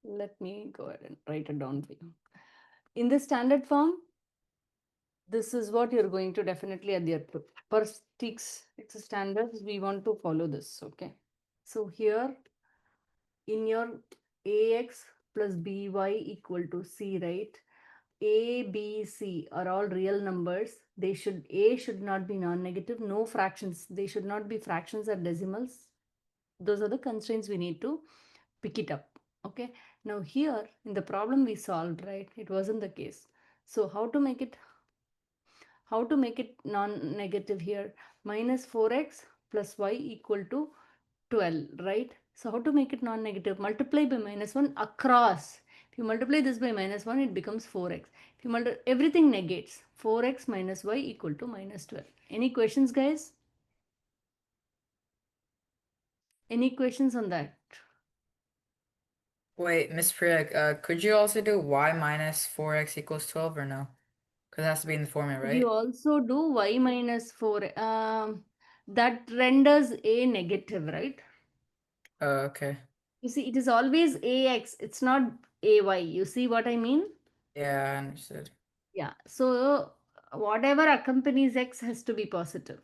S1: Let me go ahead and write it down for you. In the standard form, this is what you're going to definitely at the output. Per sticks, it's a standard. We want to follow this. Okay. So here in your ax plus by equal to c, right? A, B, C are all real numbers. A should not be non-negative, no fractions. They should not be fractions or decimals. Those are the constraints we need to pick it up. Okay. Now here in the problem we solved, right? It wasn't the case. So how to make it non-negative here? Minus 4x plus y equal to 12, right? So how to make it non-negative? Multiply by -1 across. If you multiply this by -1, it becomes 4x. If you multiply, everything negates. 4x minus y equal to -12. Any questions, guys? Any questions on that?
S4: Wait, Miss Priya, could you also do y minus 4x equals 12 or no? Because it has to be in the formula, right?
S1: You also do y minus 4. That renders a negative, right?
S4: Oh, okay.
S1: You see, it is always ax. It's not ay. You see what I mean?
S4: Yeah, I understood.
S1: Yeah. So whatever accompanies x has to be positive.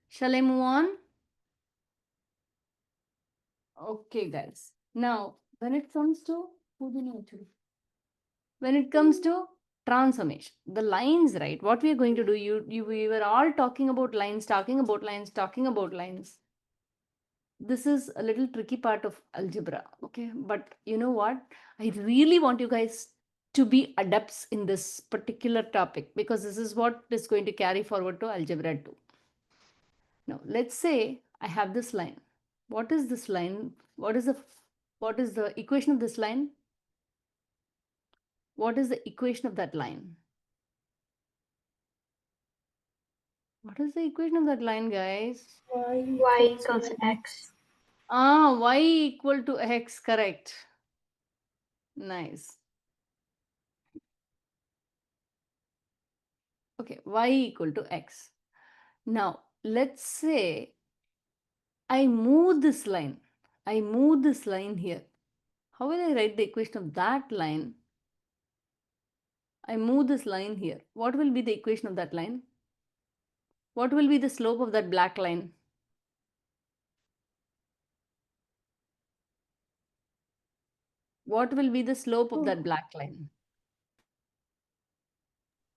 S1: Shall I move on? Okay, guys. Now, when it comes to when it comes to transformation, the lines, right? What we are going to do, we were all talking about lines, talking about lines, talking about lines. this is a little tricky part of algebra, okay? But you know what? I really want you guys to be adepts in this particular topic because this is what is going to carry forward to algebra 2. Now, let's say I have this line. What is this line? What is the equation of this line? What is the equation of that line? What is the equation of that line, guys?
S5: Y equals X.
S1: Y equal to X, correct. Nice. Okay, Y equal to X. Now, let's say I move this line. I move this line here. How will I write the equation of that line? I move this line here. What will be the equation of that line? What will be the slope of that black line? What will be the slope of that black line?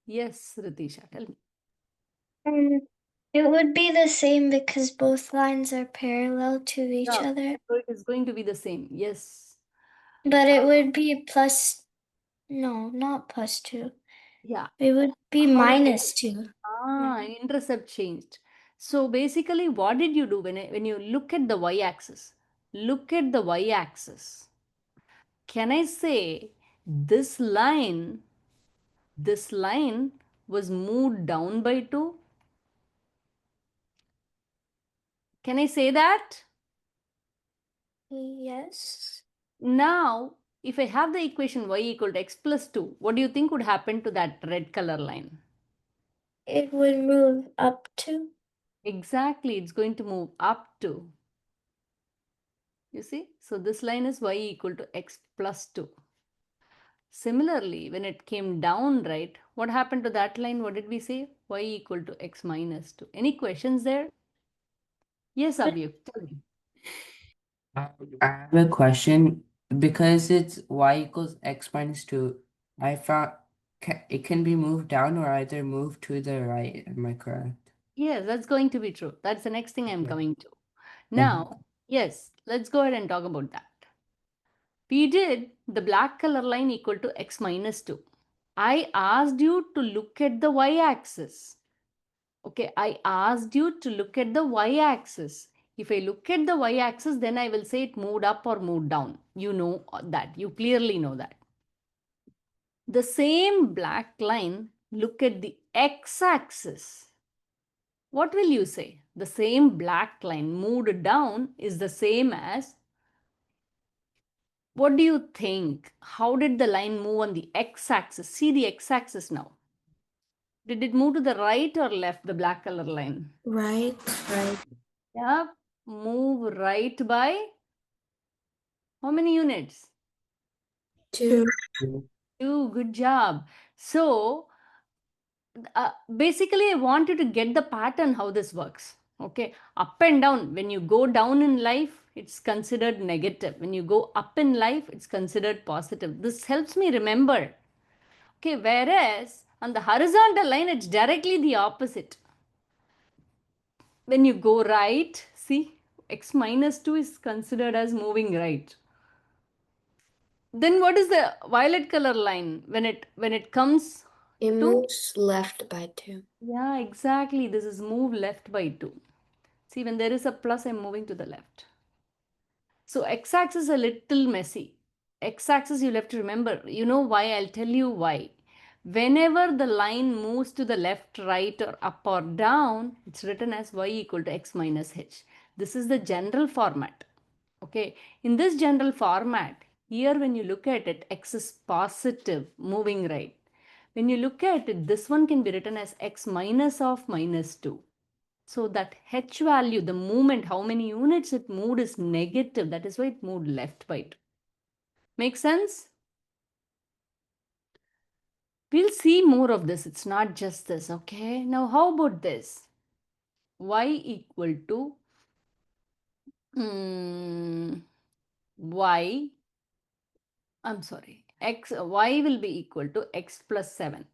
S1: Yes, Ritisha, tell me.
S7: It would be the same because both lines are parallel to each
S1: Yeah,
S7: other.
S1: so it is going to be the same. Yes.
S7: But it would be no, not +2.
S1: Yeah.
S7: It would be
S1: How-
S7: -2.
S1: Intercept changed. So basically, what did you do when you look at the y-axis? Look at the y-axis. Can I say this line was moved down by 2? Can I say that?
S7: Yes.
S1: Now, if I have the equation y equal to x plus 2, what do you think would happen to that red color line?
S7: It would move up 2.
S1: Exactly, it's going to move up 2. You see? So this line is y equal to x plus 2. Similarly, when it came down, right, what happened to that line? What did we say? Y equal to x minus 2. Any questions there? Yes, Abhyuk, tell me.
S6: I have a question. Because it's y equals x minus 2, I found it can be moved down or either moved to the right. Am I correct?
S1: Yes, that's going to be true. That's the next thing I'm
S6: Okay.
S1: coming to. Now, yes, let's go ahead and talk about that. We did the black color line equal to x minus 2. I asked you to look at the y-axis. Okay, I asked you to look at the y-axis. If I look at the y-axis, then I will say it moved up or moved down. You know that. You clearly know that. The same black line, look at the x-axis. What will you say? The same black line moved down is the same as, what do you think? How did the line move on the x-axis? See the x-axis now. Did it move to the right or left, the black color line?
S10: Right.
S1: Yeah, move right by how many units?
S10: 2.
S1: 2, good job. So basically I want you to get the pattern how this works. Okay, up and down. When you go down in life, it's considered negative. When you go up in life, it's considered positive. This helps me remember. Okay, whereas on the horizontal line, it's directly the opposite. When you go right, see, x minus 2 is considered as moving right. Then what is the violet color line when it comes
S10: It
S1: to?
S10: moves left by 2.
S1: Yeah, exactly. This is move left by 2. See, when there is a plus, I'm moving to the left. So x-axis is a little messy. X-axis you'll have to remember. You know why? I'll tell you why. Whenever the line moves to the left, right, or up or down, it's written as y equal to x minus h. This is the general format. Okay. In this general format, here when you look at it, x is positive, moving right. When you look at it, this one can be written as x minus of minus 2. So that h value, the movement, how many units it moved is negative. That is why it moved left by 2. Make sense? We'll see more of this. It's not just this, okay? Now, how about this? Y equal to y, I'm sorry, y will be equal to x plus 7.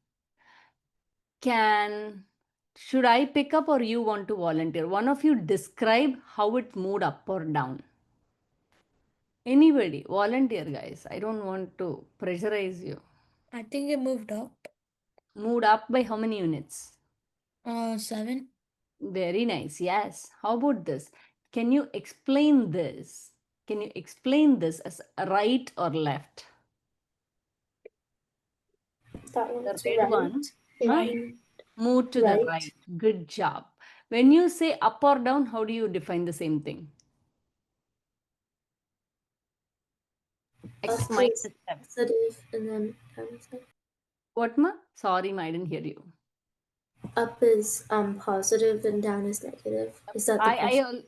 S1: Can Should I pick up or you want to volunteer? One of you describe how it moved up or down. Anybody, volunteer, guys. I don't want to pressurize you.
S8: I think it moved up.
S1: Moved up by how many units?
S8: 7.
S1: Very nice. Yes. How about this? Can you explain this? Can you explain this as right or left?
S10: That
S1: The
S10: one's
S1: red
S10: right.
S1: one.
S10: Right.
S1: Move to the
S10: Right.
S1: right. Good job. When you say up or down, how do you define the same thing? X
S10: Up
S1: minus
S10: is
S1: 7.
S10: positive and then down is negative.
S1: What, ma? Sorry, ma, I didn't hear you.
S10: Up is positive and down is negative. Is that the question?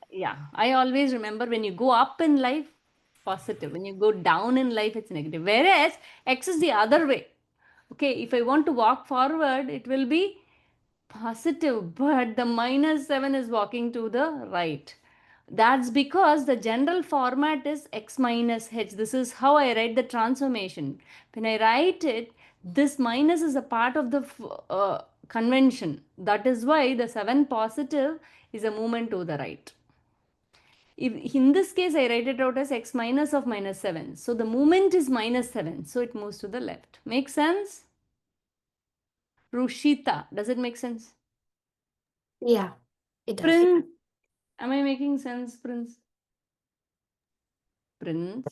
S1: I always remember when you go up in life, positive. When you go down in life, it's negative. Whereas X is the other way. Okay, if I want to walk forward, it will be positive, but the minus 7 is walking to the right. That's because the general format is x minus h. This is how I write the transformation. When I write it, this minus is a part of the convention. That is why the 7 positive is a movement to the right. If in this case, I write it out as x minus of minus 7. So the movement is minus 7. So it moves to the left. Make sense? Rushita, does it make sense?
S7: Yeah, it does.
S1: Prince, am I making sense, Prince? Prince.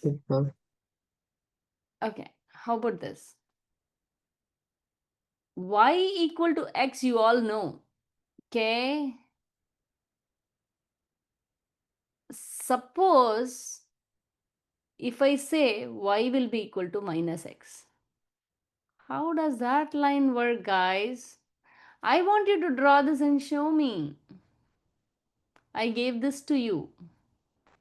S1: Okay, how about this? Y equal to X, you all know. Okay. Suppose if I say Y will be equal to minus X. How does that line work, guys? I want you to draw this and show me. I gave this to you.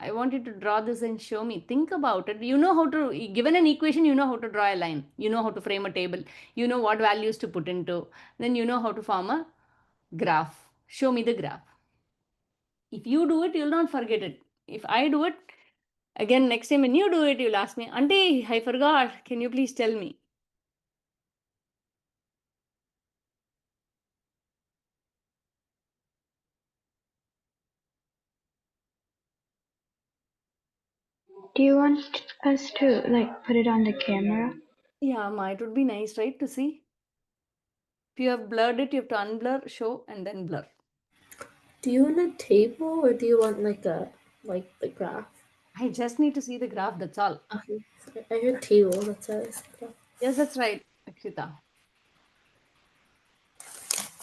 S1: I want you to draw this and show me. Think about it. You know how to, given an equation, you know how to draw a line. You know how to frame a table. You know what values to put into. Then you know how to form a graph. Show me the graph. If you do it, you'll not forget it. If I do it, again, next time when you do it, you'll ask me, Auntie, I forgot. Can you please tell me?
S5: Do you want us to like put it on the camera?
S1: Yeah, ma, it would be nice, right, to see. If you have blurred it, you have to unblur, show, and then blur.
S10: Do you want a table or do you want like the graph?
S1: I just need to see the graph, that's all.
S10: Okay. I heard table, that's what I was thinking.
S1: Yes, that's right, Akshita.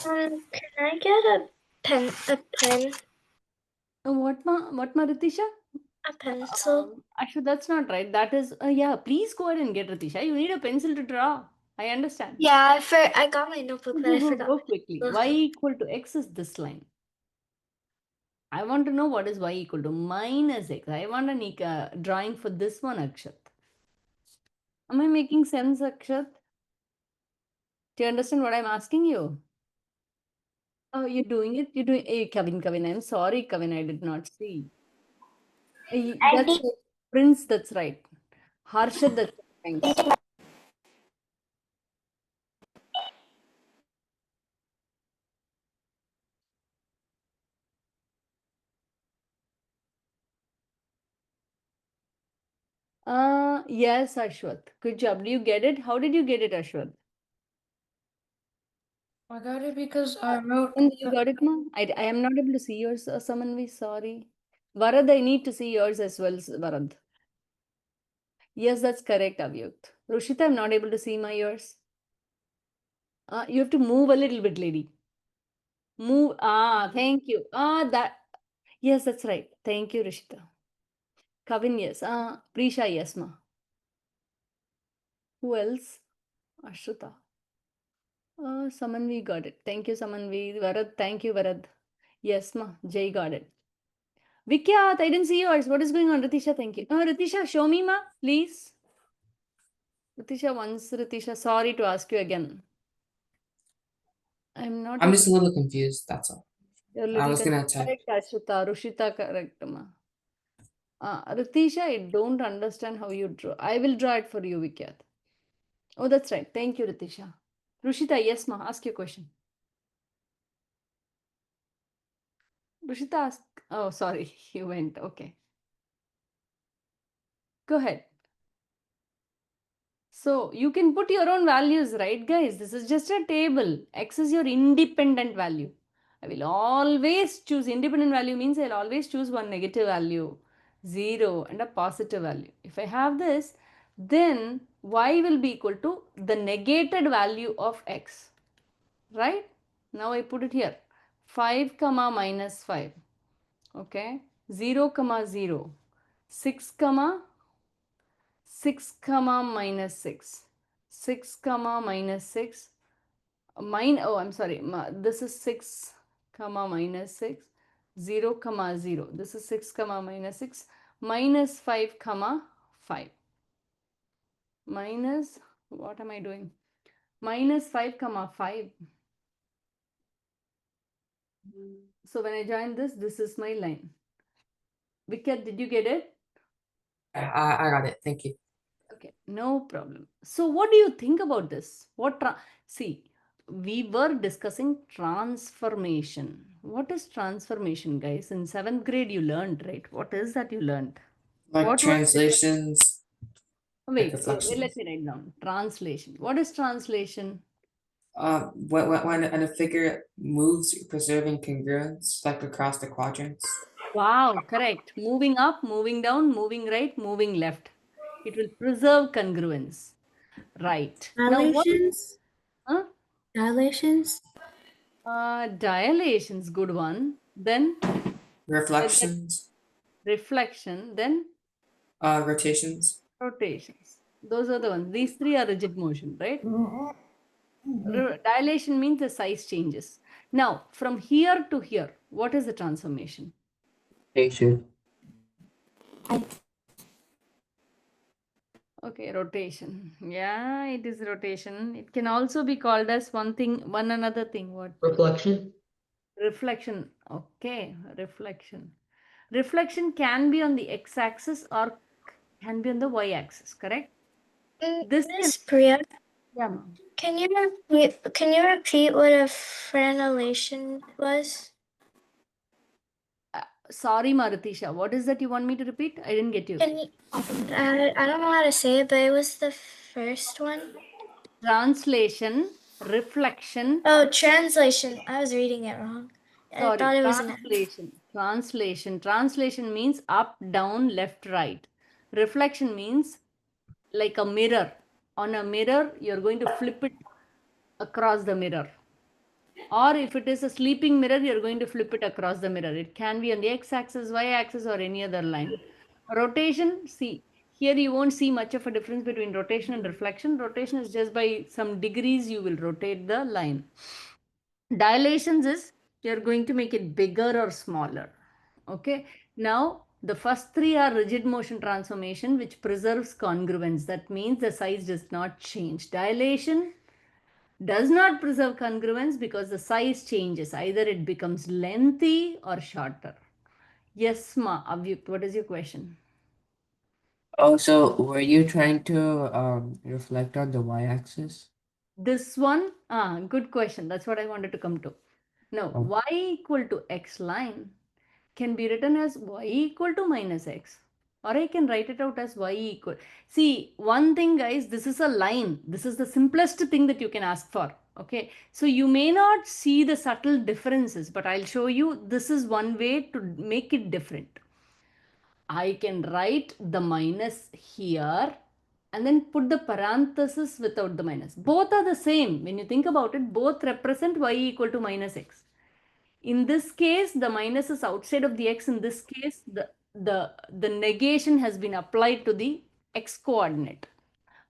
S7: Can I get a pen?
S1: What, ma, Ritisha?
S7: A pencil?
S1: Actually, that's not right. That is, yeah, please go ahead and get Ritisha. You need a pencil to draw. I understand.
S7: Yeah, I got my notebook, but I
S1: Go
S7: forgot.
S1: quickly. Y equal to X is this line. I want to know what is Y equal to minus X. I want a drawing for this one, Akshat. Am I making sense, Akshat? Do you understand what I'm asking you? Oh, you're doing it? You're doing, hey, Kevin, I'm sorry, Kevin, I did not see. That's right. Prince, that's right. Harshad, that's right. Thanks. Yes, Ashwath. Good job. Do you get it? How did you get it, Ashwath?
S8: I got it because I wrote.
S1: And you got it, ma? I am not able to see yours, Samanvi. Sorry. Varad, I need to see yours as well, Varad. Yes, that's correct, Avyukt. Rushita, I'm not able to see my yours. You have to move a little bit, lady. Move. Thank you. That. Yes, that's right. Thank you, Rushita. Kavin, yes. Prisha, yes, ma. Who else? Ashrita. Samanvi got it. Thank you, Samanvi. Varad, thank you, Varad. Yes, ma. Jay got it. Vikyat, I didn't see yours. What is going on? Ritisha, thank you. Ritisha, show me, ma, please. Ritisha, once, Ritisha, sorry to ask you again. I'm not
S6: I'm
S1: able
S6: just a little confused, that's all.
S1: You're a
S6: I
S1: little
S6: was gonna type.
S1: correct, Ashrita. Rushita, correct, ma. Ritisha, I don't understand how you draw. I will draw it for you, Vikyat. Oh, that's right. Thank you, Ritisha. Rushita, yes, ma. Ask your question. Rishita asked. Oh, sorry, you went. Okay. Go ahead. So you can put your own values, right, guys? This is just a table. X is your independent value. I will always choose independent value means I'll always choose one negative value, 0 and a positive value. If I have this, then y will be equal to the negated value of x, right? Now I put it here, 5 comma minus 5, okay, 0 comma 0, 6 comma 6 comma minus 6, 6 comma minus 6, oh I'm sorry, this is 6 comma minus 6, 0 comma 0, this is 6 comma minus 6, minus 5 comma 5, minus, what am I doing, minus 5 comma 5. So when I join this is my line. Vikat, did you get it?
S6: I got it. Thank you.
S1: Okay, no problem. So what do you think about this? See, we were discussing transformation. What is transformation, guys? In 7th grade you learned, right? What is that you learned?
S6: Like
S1: What was
S6: translations, like
S1: wait,
S6: reflections.
S1: let me write down. Translation. What is translation?
S6: When a figure moves, preserving congruence, like across the quadrants.
S1: Wow, correct. Moving up, moving down, moving right, moving left. It will preserve congruence. Right. Now what?
S10: Dilations?
S1: Huh?
S10: Dilations?
S1: Dilation's good one. Then
S6: Reflections,
S1: reflection, then
S6: rotations.
S1: rotations. Those are the ones. These three are rigid motion, right? Dilation means the size changes. Now, from here to here, what is the transformation?
S6: Rotation.
S1: Okay, rotation. Yeah, it is rotation. It can also be called as one another thing. What?
S2: Reflection.
S1: Reflection. Okay, reflection. Reflection can be on the x-axis or can be on the y-axis, correct? This can,
S7: Miss Priya,
S1: yeah, ma'am.
S7: can you repeat what a frenulation was?
S1: Sorry, Marutisha. What is that you want me to repeat? I didn't get you.
S7: Can you, I don't know how to say it, but it was the first one.
S1: Translation, reflection.
S7: Oh, translation. I was reading it wrong. I
S1: Sorry,
S7: thought it was an
S1: translation. Translation. Translation means up, down, left, right. Reflection means like a mirror. On a mirror, you're going to flip it across the mirror. Or if it is a sleeping mirror, you're going to flip it across the mirror. It can be on the x-axis, y-axis, or any other line. Rotation, see, here you won't see much of a difference between rotation and reflection. Rotation is just by some degrees you will rotate the line. Dilations is you're going to make it bigger or smaller. Okay. Now, the first three are rigid motion transformation, which preserves congruence. That means the size does not change. Dilation does not preserve congruence because the size changes. Either it becomes lengthy or shorter. Yes, ma, Avyukt, what is your question?
S6: Oh, so were you trying to reflect on the y-axis?
S1: This one, good question. That's what I wanted to come to. Now,
S6: Oh.
S1: y equal to x line can be written as y equal to minus x. Or I can write it out as y equal. See, one thing, guys, this is a line. This is the simplest thing that you can ask for. Okay. So you may not see the subtle differences, but I'll show you this is one way to make it different. I can write the minus here and then put the parenthesis without the minus. Both are the same. When you think about it, both represent y equal to minus x. In this case, the minus is outside of the x. In this case, the negation has been applied to the x coordinate.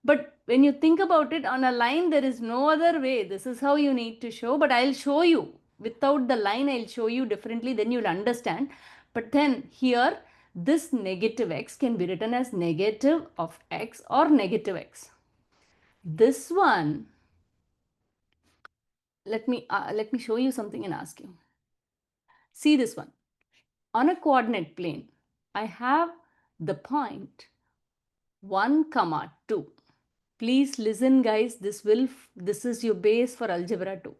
S1: But when you think about it on a line, there is no other way. This is how you need to show, but I'll show you. Without the line, I'll show you differently, then you'll understand. But then here, this negative x can be written as negative of x or negative x. This one, let me show you something and ask you. See this one. On a coordinate plane, I have the point 1 comma 2. Please listen, guys. This is your base for algebra 2.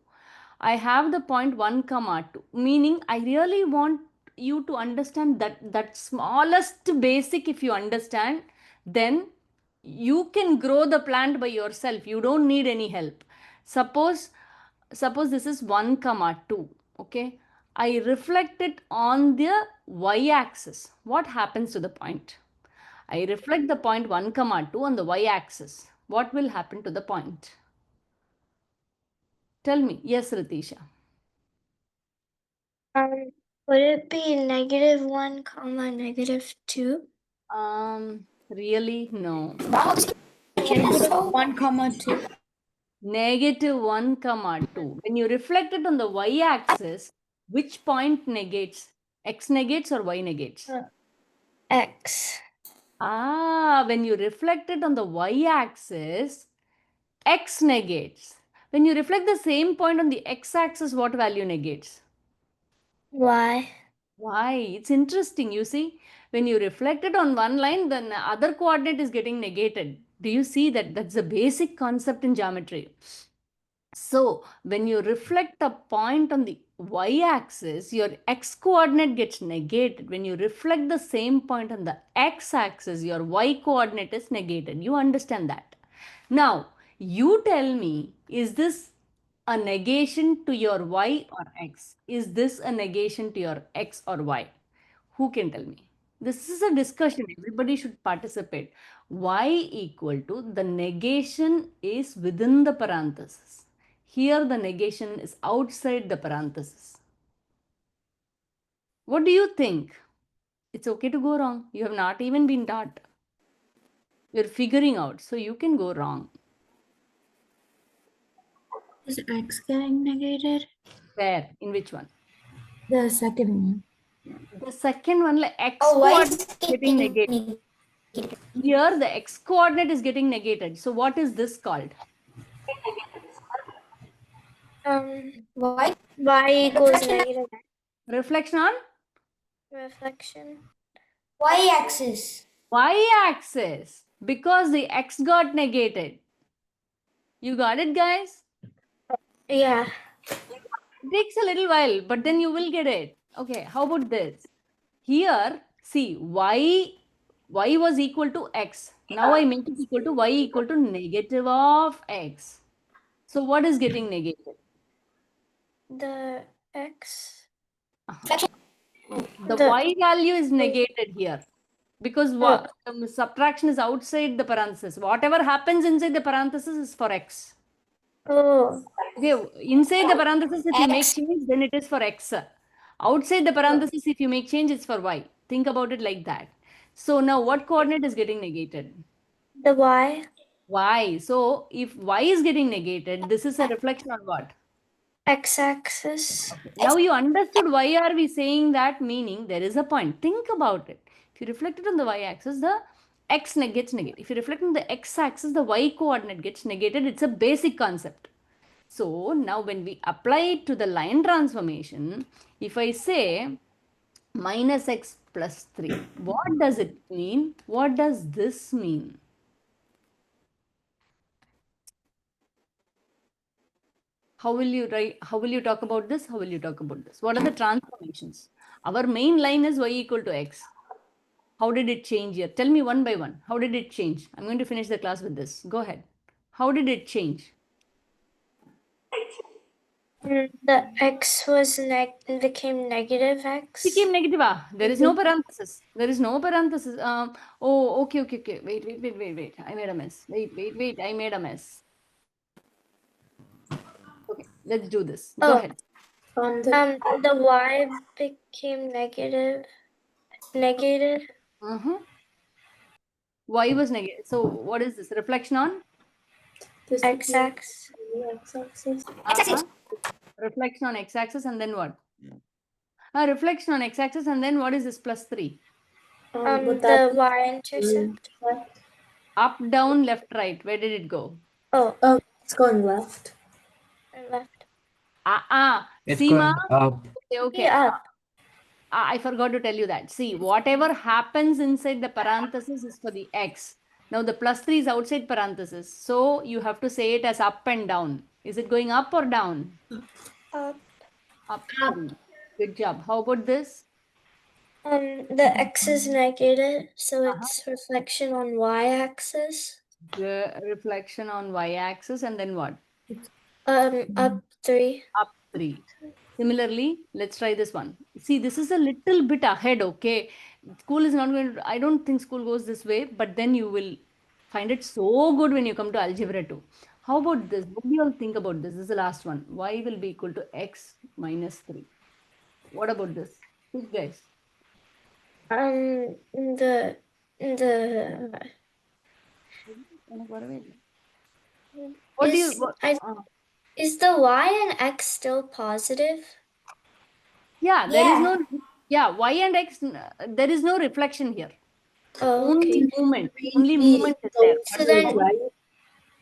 S1: I have the point 1 comma 2, meaning I really want you to understand that smallest basic. If you understand, then you can grow the plant by yourself. You don't need any help. Suppose this is 1 comma 2. Okay, I reflect it on the y-axis. What happens to the point? I reflect the point 1 comma 2 on the y-axis. What will happen to the point? Tell me. Yes, Ritisha.
S7: Would it be -1, -2?
S1: Really? No.
S10: -1, 2.
S1: -1 comma 2. When you reflect it on the y-axis, which point negates? X negates or y negates?
S7: X.
S1: When you reflect it on the y-axis, x negates. When you reflect the same point on the x-axis, what value negates?
S7: Y.
S1: Why? It's interesting. You see, when you reflect it on one line, then the other coordinate is getting negated. Do you see that? That's a basic concept in geometry. So when you reflect a point on the y-axis, your x-coordinate gets negated. When you reflect the same point on the x-axis, your y-coordinate is negated. You understand that? Now, you tell me, is this a negation to your y or x? Is this a negation to your x or y? Who can tell me? This is a discussion. Everybody should participate. Y equal to, the negation is within the parenthesis. Here the negation is outside the parenthesis. What do you think? It's okay to go wrong. You have not even been taught. You're figuring out, so you can go wrong.
S10: Is X getting negated?
S1: Where? In which one?
S10: The second one.
S1: The second one, like x
S8: Oh, why
S1: coordinate is getting negated. Here the x coordinate is getting negated. So what is this called?
S8: Why?
S7: Y equals negative
S1: Reflection on
S7: reflection.
S8: Y-axis.
S1: y-axis, because the x got negated. You got it, guys?
S7: Yeah.
S1: It takes a little while, but then you will get it. Okay, how about this? Here, see, y was equal to x. Now I make it equal to y equal to negative of x. So what is getting negated?
S7: The X.
S1: The y value is negated here because subtraction is outside the parenthesis. Whatever happens inside the parenthesis is for x.
S7: Oh.
S1: Okay, inside the parenthesis, if you make change, then it is for x. Outside the parenthesis, if you make change, it's for y. Think about it like that. So now what coordinate is getting negated?
S7: The Y.
S1: Y. So if y is getting negated, this is a reflection on what?
S7: X-axis.
S1: Now you understood why are we saying that, meaning there is a point. Think about it. If you reflect it on the y-axis, the x gets negated. If you reflect on the x-axis, the y-coordinate gets negated. It's a basic concept. So now when we apply it to the line transformation, if I say minus x plus 3, what does it mean? What does this mean? How will you write? How will you talk about this? How will you talk about this? What are the transformations? Our main line is y equal to x. How did it change here? Tell me one by one. How did it change? I'm going to finish the class with this. Go ahead. How did it change?
S7: The X was became negative X.
S1: Became negative. There is no parenthesis. There is no parenthesis. Oh, okay. Wait. I made a mess. Wait. I made a mess. Okay, let's do this. Go ahead.
S7: The Y became negative.
S1: Y was negative. So what is this? Reflection on?
S7: X-axis.
S1: Reflection on x-axis and then what? Reflection on x-axis and then what is this plus 3?
S7: The y-intercept.
S1: Up, down, left, right. Where did it go?
S10: Oh, it's going left.
S7: Left.
S6: It's
S1: Seema?
S6: going up.
S1: Okay.
S7: Yeah.
S1: I forgot to tell you that. See, whatever happens inside the parenthesis is for the x. Now the plus 3 is outside parenthesis. So you have to say it as up and down. Is it going up or down?
S7: Up.
S1: Up. Good job. How about this?
S7: The x is negative, so it's reflection on y-axis.
S1: The reflection on y-axis, and then what?
S7: Up 3.
S1: Up 3. Similarly, let's try this one. See, this is a little bit ahead, okay? School is not going to, I don't think school goes this way, but then you will find it so good when you come to algebra 2. How about this? What do you all think about this? This is the last one. Y will be equal to x minus 3. What about this? Quick guys.
S7: The
S1: What do you,
S7: is,
S1: what,
S7: is the y and x still positive?
S1: yeah, there is no, yeah, y and x, there is no reflection here.
S7: Oh,
S1: Only
S7: okay.
S1: movement. Only movement is there.
S7: So then,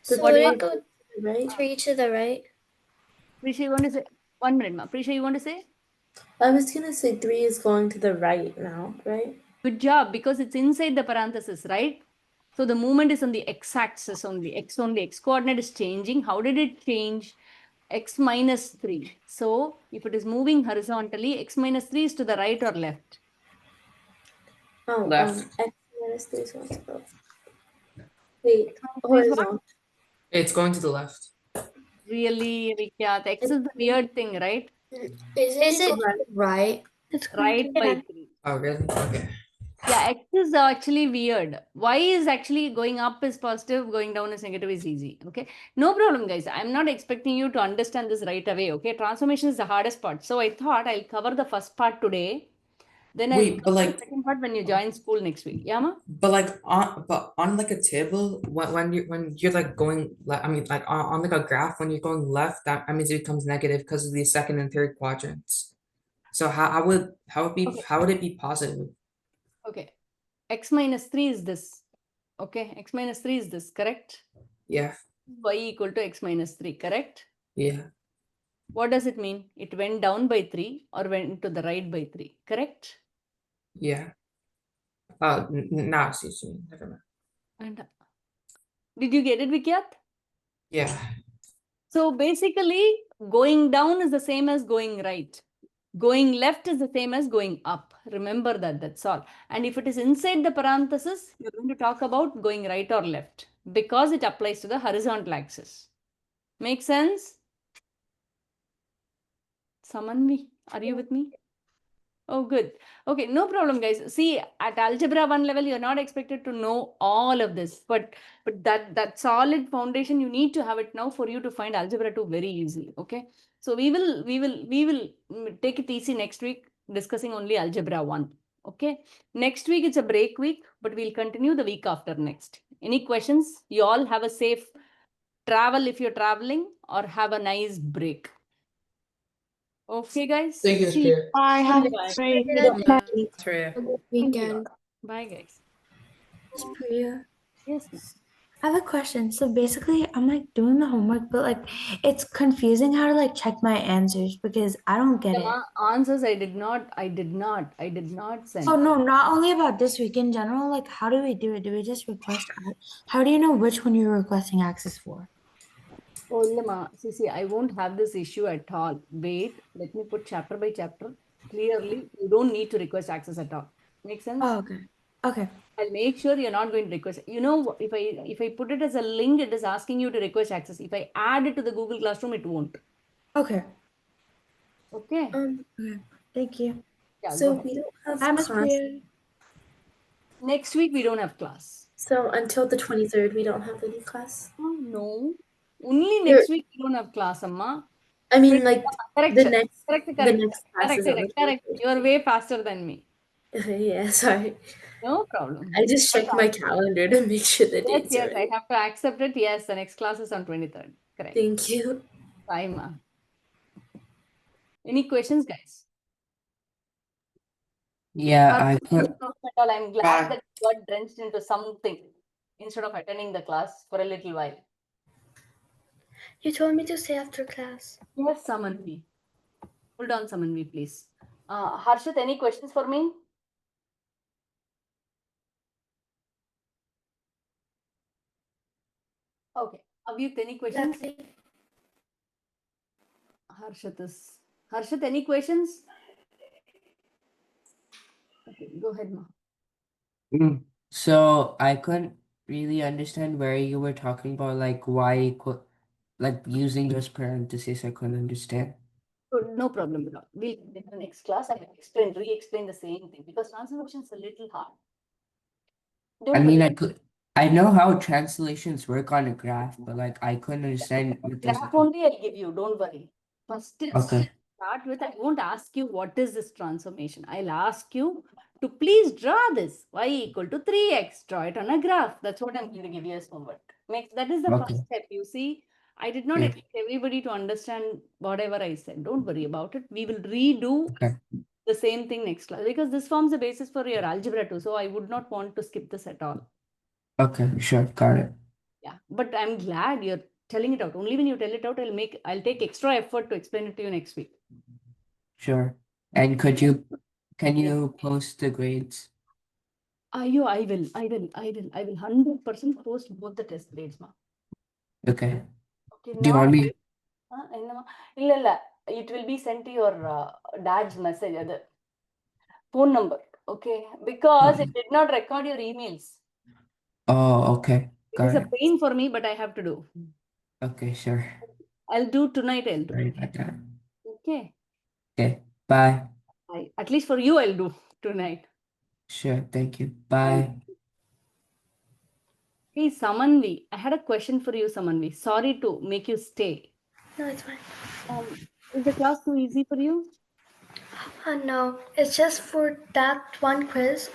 S7: so
S1: What
S7: would
S1: do you
S7: it go
S10: Right?
S7: 3 to the right?
S1: Prisha, you want to say? 1 minute, ma. Prisha, you want to say?
S10: I was gonna say 3 is going to the right now, right?
S1: Good job, because it's inside the parenthesis, right? So the movement is on the x-axis only. X only. X coordinate is changing. How did it change? X minus 3. So if it is moving horizontally, x minus 3 is to the right or left?
S10: Oh,
S4: Left.
S10: x minus 3 is going to the left. Wait,
S1: X minus 3 is what?
S10: horizontal.
S4: It's going to the left.
S1: Really, Vikyat. X is the weird thing, right?
S7: Is it
S8: Right.
S5: It's going
S1: Right
S5: to
S1: by
S7: Yeah.
S1: 3.
S4: Oh, really? Okay.
S1: Yeah, X is actually weird. Y is actually going up is positive, going down is negative is easy. Okay. No problem, guys. I'm not expecting you to understand this right away. Okay. Transformation is the hardest part. So I thought I'll cover the first part today. Then I'll
S4: Wait, but
S1: cover the
S4: like,
S1: second part when you join school next week. Yeah, ma?
S4: but on like a table, when you're like going, like, I mean, like on like a graph, when you're going left, that means it becomes negative because of the second and third quadrants. So how would
S1: Okay.
S4: how would it be positive?
S1: Okay. X minus 3 is this. Okay. X minus 3 is this, correct?
S4: Yeah,
S1: Y equal to X minus 3, correct?
S4: yeah,
S1: What does it mean? It went down by 3 or went to the right by 3, correct?
S4: yeah. Now see, never mind.
S1: And did you get it, Vikyat?
S4: Yeah,
S1: So basically, going down is the same as going right. Going left is the same as going up. Remember that, that's all. And if it is inside the parenthesis, you're going to talk about going right or left because it applies to the horizontal axis. Make sense? Samanvi, are you with me? Oh, good. Okay, no problem, guys. See, at algebra 1 level, you're not expected to know all of this, but that solid foundation, you need to have it now for you to find algebra 2 very easily. Okay. So we will take it easy next week, discussing only algebra 1. Okay. Next week it's a break week, but we'll continue the week after next. Any questions? You all have a safe travel if you're traveling, or have a nice break. Okay, guys.
S4: thank you,
S5: see.
S4: Priya.
S5: Bye. Have a
S1: Bye.
S5: great
S8: Bye, Priya.
S5: weekend.
S1: Bye, guys.
S12: Priya,
S1: Yes, ma'am.
S12: I have a question. So basically, I'm like doing the homework, but like it's confusing how to like check my answers because I don't get it.
S1: Answers I did not send.
S12: Oh no, not only about this week in general, like how do we do it? Do we just request? How do you know which one you're requesting access for?
S1: Oh, Lama, see, I won't have this issue at all. Wait, let me put chapter by chapter. Clearly, you don't need to request access at all. Make sense?
S12: Oh, okay. Okay.
S1: I'll make sure you're not going to request. You know, if I put it as a link, it is asking you to request access. If I add it to the Google Classroom, it won't.
S12: Okay.
S1: Okay.
S12: Okay. Thank you.
S1: Yeah,
S10: So
S1: go ahead.
S10: we don't have
S12: Hi, Miss
S10: class.
S12: Priya.
S1: Next week we don't have class.
S10: So until the 23rd, we don't have any class.
S1: Oh, no. Only
S10: You're-
S1: next week we don't have class, Amma.
S10: I mean, like
S1: Correct.
S10: the next
S1: Correct.
S10: class is on the
S1: Correct.
S10: 23rd.
S1: You're way faster than me.
S10: Yeah, sorry.
S1: No problem.
S10: I just checked my calendar to make sure the
S1: Yes,
S10: dates are
S1: I
S10: right.
S1: have to accept it. Yes, the next class is on 23rd. Correct.
S10: Thank you.
S1: Bye, ma. Any questions, guys?
S6: Yeah, I could.
S1: I'm glad that you got drenched into something instead of attending the class for a little while.
S7: You told me to stay after class.
S1: Yes, Samanvi. Hold on, Samanvi, please. Harshit, any questions for me? Okay. Avyuk, any questions? Harshit, any questions? Okay, go ahead, Ma.
S6: So I couldn't really understand where you were talking about like y equal, like using those parentheses. I couldn't understand.
S1: Good, no problem at all. We'll in the next class. I will explain, re-explain the same thing because transformation is a little hard.
S6: I
S1: Don't
S6: mean,
S1: worry.
S6: I know how translations work on a graph, but like I couldn't understand what those.
S1: Graph only I'll give you. Don't worry. First,
S6: Okay.
S1: start with. I won't ask you what is this transformation. I'll ask you to please draw this y equal to 3x. Draw it on a graph. That's what I'm going to give you as homework. That is the
S6: Okay.
S1: first step. You see, I did not
S6: Yeah.
S1: expect everybody to understand whatever I said. Don't worry about it. We will redo
S6: Okay.
S1: the same thing next class because this forms the basis for your algebra too. So I would not want to skip this at all.
S6: Okay. Sure. Got it.
S1: Yeah, but I'm glad you're telling it out. Only when you tell it out, I'll take extra effort to explain it to you next week.
S6: Sure. And can you post the grades?
S1: I will 100% post both the test grades, ma.
S6: Okay.
S1: Okay,
S6: Do you want me?
S1: it will be sent to your dad's message, the phone number. Okay, because it did not record your emails.
S6: Oh, okay.
S1: It is
S6: Got
S1: a
S6: it.
S1: pain for me, but I have to do.
S6: Okay, sure.
S1: I'll do tonight. I'll do.
S6: Sorry about that.
S1: Okay.
S6: Okay. Bye.
S1: At least for you, I'll do tonight.
S6: Sure. Thank you. Bye.
S1: Hey, Samanvi, I had a question for you, Samanvi. Sorry to make you stay.
S7: No, it's fine.
S1: Is the class too easy for you?
S7: No, it's just for that one quiz.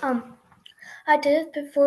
S7: I did it before